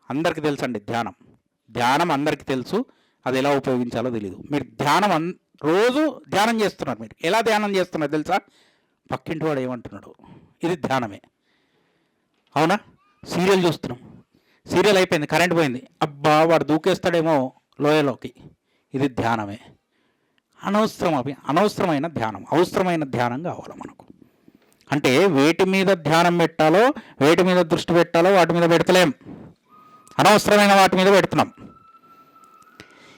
అందరికీ తెలుసండి ధ్యానం. ధ్యానం అందరికీ తెలుసు, అది ఎలా ఉపయోగించాలో తెలీదు. మీరు ధ్యానం రోజు ధ్యానం చేస్తున్నారు. మీరు ఎలా ధ్యానం చేస్తున్నారు తెలుసా? పక్కింటి వాడు ఏమంటున్నాడు, ఇది ధ్యానమే. అవునా? సీరియల్ చూస్తున్నాం, సీరియల్ అయిపోయింది, కరెంట్ పోయింది, అబ్బా వాడు దూకేస్తాడేమో లోయలోకి, ఇది ధ్యానమే. అనవసరమైన ధ్యానం, అవసరమైన ధ్యానం కావాలి మనకు. అంటే వేటి మీద ధ్యానం పెట్టాలో, వేటి మీద దృష్టి పెట్టాలో వాటి మీద పెడతలేం, అనవసరమైన వాటి మీద పెడుతున్నాం.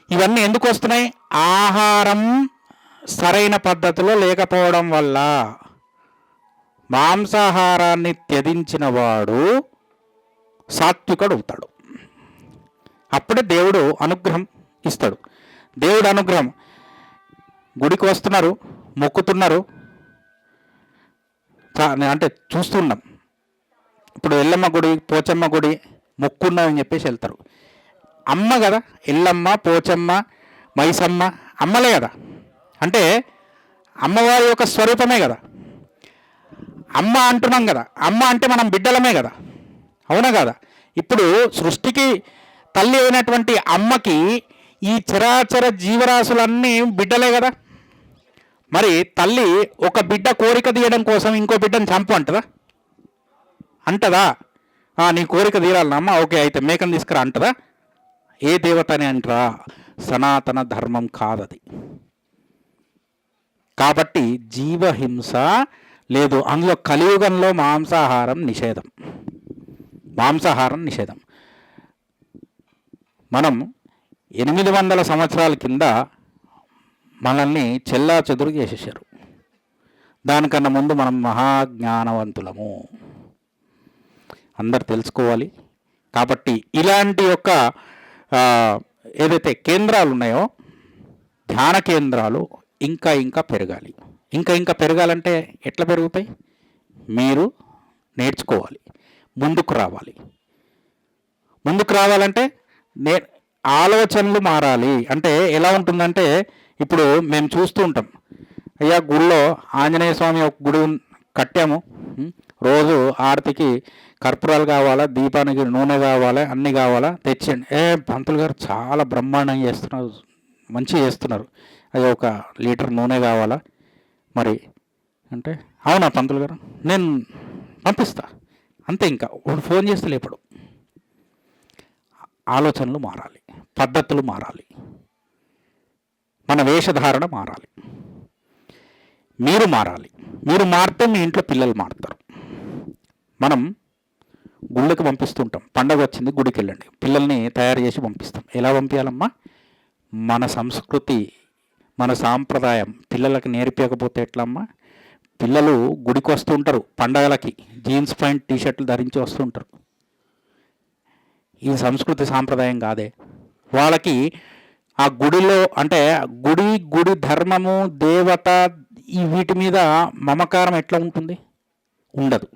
ఇవన్నీ ఎందుకు వస్తున్నాయి? ఆహారం సరైన పద్ధతిలో లేకపోవడం వల్ల. మాంసాహారాన్ని త్యజించిన వాడు సాత్వికుడు అవుతాడు. అప్పుడే దేవుడు అనుగ్రహం ఇస్తాడు. దేవుడు అనుగ్రహం, గుడికి వస్తున్నారు, మొక్కుతున్నారు, అంటే చూస్తున్నాం. ఇప్పుడు ఎల్లమ్మ గుడి, పోచమ్మ గుడి మొక్కున్నామని చెప్పేసి వెళ్తారు. అమ్మ కదా, ఎల్లమ్మ, పోచమ్మ, మైసమ్మ అమ్మలే కదా, అంటే అమ్మవారి యొక్క స్వరూపమే కదా. అమ్మ అంటున్నాం కదా, అమ్మ అంటే మనం బిడ్డలమే కదా, అవునా కదా? ఇప్పుడు సృష్టికి తల్లి అయినటువంటి అమ్మకి ఈ చరాచర జీవరాశులన్నీ బిడ్డలే కదా. మరి తల్లి ఒక బిడ్డ కోరిక తీయడం కోసం ఇంకో బిడ్డను చంపు అంటదా? అంటదా? నీ కోరిక తీరాలన్నా అమ్మ, ఓకే అయితే మేకను తీసుకురా అంటదా? ఏ దేవత అని అంటారా? సనాతన ధర్మం కాదది. కాబట్టి జీవహింస లేదు. అందులో కలియుగంలో మాంసాహారం నిషేధం. మనం 800 సంవత్సరాల కింద మనల్ని చెల్లా చెదురు చేసేసారు. దానికన్నా ముందు మనం మహాజ్ఞానవంతులము, అందరు తెలుసుకోవాలి. కాబట్టి ఇలాంటి యొక్క ఏదైతే కేంద్రాలు ఉన్నాయో, ధ్యాన కేంద్రాలు ఇంకా పెరగాలి. ఇంకా పెరగాలంటే ఎట్లా పెరుగుతాయి? మీరు నేర్చుకోవాలి, ముందుకు రావాలంటే ఆలోచనలు మారాలి. అంటే ఎలా ఉంటుందంటే, ఇప్పుడు మేము చూస్తూ ఉంటాం, అయ్యా గుళ్ళో ఆంజనేయ స్వామి ఒక గుడి కట్టాము, రోజు ఆరతికి కర్పూరాలు కావాలా, దీపానికి నూనె కావాలా, అన్నీ కావాలా, తెచ్చండి. పంతులు గారు చాలా బ్రహ్మాండంగా చేస్తున్నారు, మంచిగా చేస్తున్నారు, అది 1 లీటర్ నూనె కావాలా మరి అంటే, అవునా పంతులు గారు, నేను పంపిస్తా అంతే. ఇంకా ఫోన్ చేస్తే లేపడు. ఆలోచనలు మారాలి, పద్ధతులు మారాలి, మన వేషధారణ మారాలి, మీరు మారాలి. మీరు మారితే మీ ఇంట్లో పిల్లలు మారుతారు. మనం గుళ్ళకి పంపిస్తుంటాం, పండగ వచ్చింది గుడికి వెళ్ళండి, పిల్లల్ని తయారు చేసి పంపిస్తాం. ఎలా పంపించాలమ్మా? మన సంస్కృతి, మన సాంప్రదాయం పిల్లలకి నేర్పించకపోతే ఎట్లమ్మా? పిల్లలు గుడికి వస్తూ ఉంటారు, పండగలకి జీన్స్ ప్యాంట్ టీషర్ట్లు ధరించి వస్తుంటారు. ఈ సంస్కృతి సాంప్రదాయం కాదే. వాళ్ళకి ఆ గుడిలో అంటే గుడి ధర్మము, దేవత, ఈ వీటి మీద మమకారం ఎట్లా ఉంటుంది? ఉండదు.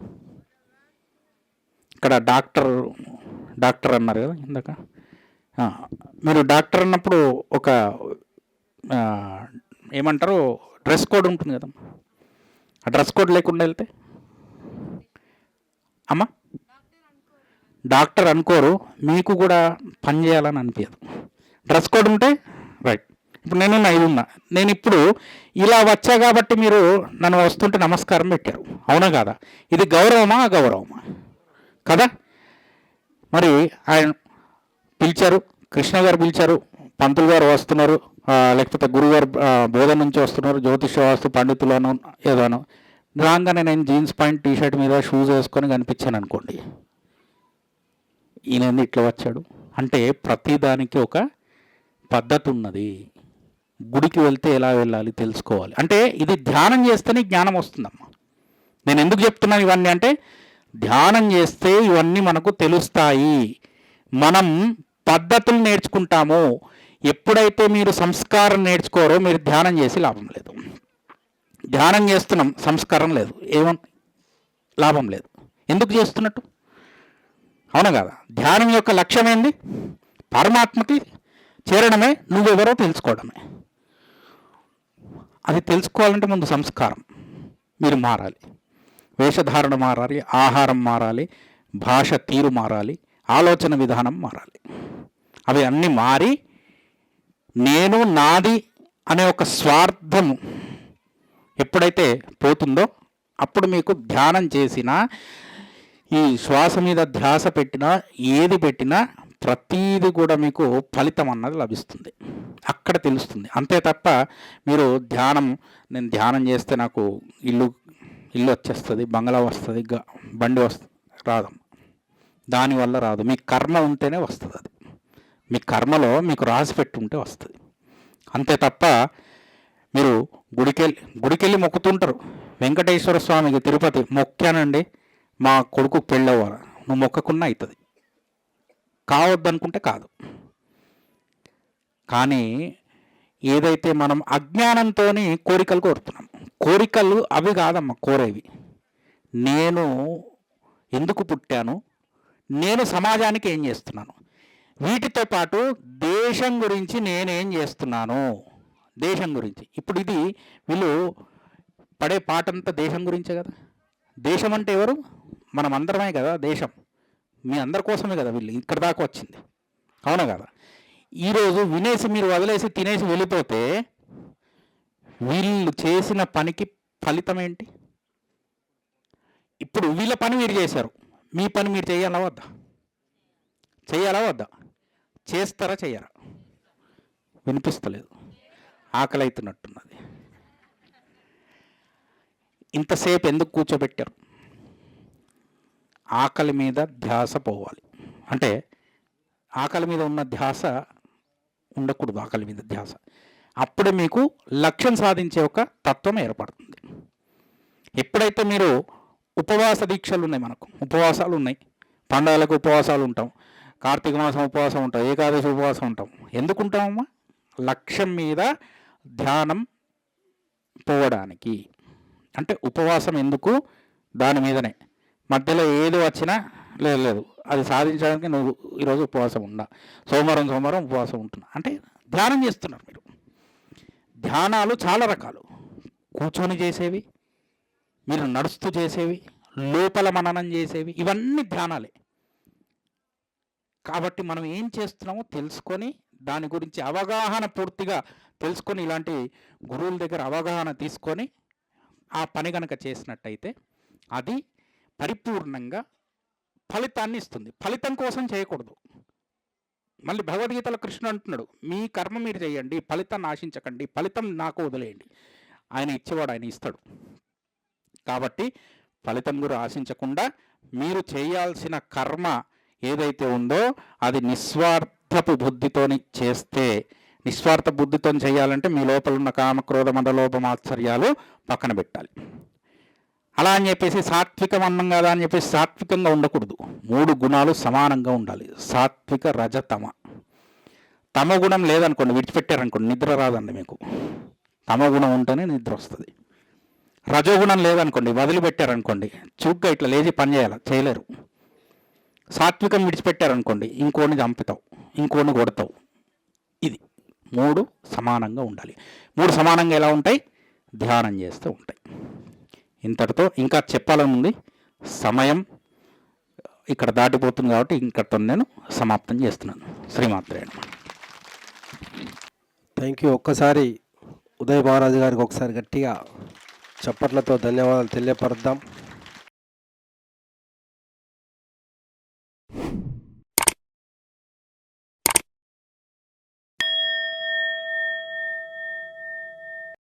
ఇక్కడ డాక్టర్ అన్నారు కదా ఇందాక, మీరు డాక్టర్ అన్నప్పుడు ఒక ఏమంటారు, డ్రెస్ కోడ్ ఉంటుంది కదా. ఆ డ్రెస్ కోడ్ లేకుండా వెళ్తే అమ్మ డాక్టర్ అనుకోరు, మీకు కూడా పని చేయాలని అనిపించదు. డ్రెస్ కోడ్ ఉంటే రైట్. ఇప్పుడు నేను ఇప్పుడు ఇలా వచ్చా కాబట్టి మీరు నన్ను వస్తుంటే నమస్కారం పెట్టారు, అవునా కాదా? ఇది గౌరవమా అగౌరవమా? కదా. మరి ఆయన పిలిచారు, కృష్ణ గారు పిలిచారు, పంతులు గారు వస్తున్నారు, లేకపోతే గురుగారు బోధన నుంచి వస్తున్నారు, జ్యోతిష వాస్తు పండితులను ఏదోనో రాగానే నేను జీన్స్ ప్యాంట్ టీషర్ట్ మీద షూస్ వేసుకొని కనిపించాను అనుకోండి, ఈయన ఇట్లా వచ్చాడు అంటే ప్రతిదానికి ఒక పద్ధతి ఉన్నది. గుడికి వెళ్తే ఎలా వెళ్ళాలి తెలుసుకోవాలి. అంటే ఇది ధ్యానం చేస్తేనే జ్ఞానం వస్తుందమ్మా. నేను ఎందుకు చెప్తున్నాను ఇవన్నీ అంటే, ధ్యానం చేస్తే ఇవన్నీ మనకు తెలుస్తాయి. మనం పద్ధతులు నేర్చుకుంటాము. ఎప్పుడైతే మీరు సంస్కారం నేర్చుకోరో మీరు ధ్యానం చేసి లాభం లేదు. ధ్యానం చేస్తున్నాం, సంస్కారం లేదు, లాభం లేదు. ఎందుకు చేస్తున్నట్టు? అవునా కదా? ధ్యానం యొక్క లక్ష్యం ఏంది? పరమాత్మకి చేరడమే, నువ్వెవరో తెలుసుకోవడమే. అది తెలుసుకోవాలంటే ముందు సంస్కారం మీరు మారాలి. వేషధారణ మారాలి, ఆహారం మారాలి, భాష తీరు మారాలి, ఆలోచన విధానం మారాలి. అవి అన్నీ మారి నేను నాది అనే ఒక స్వార్థము ఎప్పుడైతే పోతుందో అప్పుడు మీకు ధ్యానం చేసినా, ఈ శ్వాస మీద ధ్యాస పెట్టినా, ఏది పెట్టినా ప్రతీది కూడా మీకు ఫలితం అన్నది లభిస్తుంది. అక్కడ తెలుస్తుంది. అంతే తప్ప మీరు నేను ధ్యానం చేస్తే నాకు ఇల్లు వచ్చేస్తుంది, బంగ్లా వస్తుంది, బండి వస్తుంది, రాదు. దానివల్ల రాదు. మీ కర్మ ఉంటేనే వస్తుంది. అది మీ కర్మలో మీకు రాసి పెట్టుంటే వస్తుంది. అంతే తప్ప మీరు గుడికెళ్ళి మొక్కుతుంటారు. వెంకటేశ్వర స్వామికి తిరుపతి మొక్కానండి, మా కొడుకు పెళ్ళవ్వాలి, నువ్వు మొక్కకున్నా అవుతుంది, కావద్దనుకుంటే కాదు. కానీ ఏదైతే మనం అజ్ఞానంతో కోరికలు కోరుతున్నాం, కోరికలు అవి కాదమ్మా కోరేవి. నేను ఎందుకు పుట్టాను, నేను సమాజానికి ఏం చేస్తున్నాను, వీటితో పాటు దేశం గురించి నేనేం చేస్తున్నాను, దేశం గురించి. ఇప్పుడు ఇది వీళ్ళు పడే పాటంతా దేశం గురించే కదా. దేశం అంటే ఎవరు? మనం అందరమే కదా దేశం. మీ అందరి కోసమే కదా వీళ్ళు ఇక్కడ దాకా వచ్చింది. అవునా కదా? ఈరోజు వినేసి మీరు వదిలేసి తినేసి వెళ్ళిపోతే వీళ్ళు చేసిన పనికి ఫలితం ఏంటి? ఇప్పుడు వీళ్ళ పని మీరు చేశారు, మీ పని మీరు చేయాలా వద్దా? చేయాలా వద్దా? చేస్తారా చెయ్యరా? వినిపిస్తలేదు, ఆకలి అవుతున్నట్టున్నది. ఇంతసేపు ఎందుకు కూర్చోబెట్టారు? ఆకలి మీద ధ్యాస పోవాలి. అంటే ఆకలి మీద ఉన్న ధ్యాస ఉండకూడదు. ఆకలి మీద ధ్యాస అప్పుడే మీకు లక్ష్యం సాధించే ఒక తత్వం ఏర్పడుతుంది. ఎప్పుడైతే మీరు ఉపవాస దీక్షలు ఉన్నాయి, మనకు ఉపవాసాలు ఉన్నాయి, పండుగలకు ఉపవాసాలు ఉంటాం, కార్తీక మాసం ఉపవాసం ఉంటాం, ఏకాదశి ఉపవాసం ఉంటాం. ఎందుకు ఉంటామమ్మా? లక్ష్యం మీద ధ్యానం పోవడానికి. అంటే ఉపవాసం ఎందుకు? దాని మీదనే. మధ్యలో ఏది వచ్చినా లేదు అది సాధించడానికి నువ్వు ఈరోజు ఉపవాసం ఉండా, సోమవారం ఉపవాసం ఉంటున్నా అంటే ధ్యానం చేస్తున్నారు మీరు. ధ్యానాలు చాలా రకాలు. కూర్చొని చేసేవి, మీరు నడుస్తూ చేసేవి, లోపల మననం చేసేవి, ఇవన్నీ ధ్యానాలే. కాబట్టి మనం ఏం చేస్తున్నామో తెలుసుకొని దాని గురించి అవగాహన పూర్తిగా తెలుసుకొని, ఇలాంటి గురువుల దగ్గర అవగాహన తీసుకొని ఆ పని కనుక చేసినట్టయితే అది పరిపూర్ణంగా ఫలితాన్ని ఇస్తుంది. ఫలితం కోసం చేయకూడదు. మళ్ళీ భగవద్గీతలో కృష్ణుడు అంటున్నాడు, మీ కర్మ మీరు చేయండి, ఫలితాన్ని ఆశించకండి, ఫలితం నాకు వదిలేయండి. ఆయన ఇచ్చేవాడు, ఆయన ఇస్తాడు. కాబట్టి ఫలితం గురించి ఆశించకుండా మీరు చేయాల్సిన కర్మ ఏదైతే ఉందో అది నిస్వార్థపు బుద్ధితోని చేస్తే, నిస్వార్థ బుద్ధితో చేయాలంటే మీ లోపల ఉన్న కామ క్రోధ మండలోపమాత్సర్యాలు పక్కన పెట్టాలి. అలా అని చెప్పేసి సాత్వికం అన్నం కదా అని చెప్పేసి సాత్వికంగా ఉండకూడదు. 3 గుణాలు సమానంగా ఉండాలి. సాత్విక, రజ, తమ. తమ గుణం లేదనుకోండి, విడిచిపెట్టారనుకోండి, నిద్ర రాదండి మీకు. తమ గుణం ఉంటేనే నిద్ర వస్తుంది. రజోగుణం లేదనుకోండి, వదిలిపెట్టారనుకోండి, చురుగ్గా ఇట్లా లేచి పని చేయలేరు. సాత్వికం విడిచిపెట్టారనుకోండి, ఇంకోని చంపుతావు, ఇంకోని కొడతావు. ఇది 3 సమానంగా ఉండాలి. 3 సమానంగా ఎలా ఉంటాయి? ధ్యానం చేస్తూ ఉంటాయి. ఇంతటితో ఇంకా చెప్పాలని ఉంది, సమయం ఇక్కడ దాటిపోతుంది కాబట్టి ఇంకటితో నేను సమాప్తం చేస్తున్నాను. శ్రీమాత్రే నమః. Thank you. ఒక్కసారి ఉదయ్ మహారాజు గారికి ఒకసారి గట్టిగా చప్పట్లతో ధన్యవాదాలు తెలియపరుద్దాం.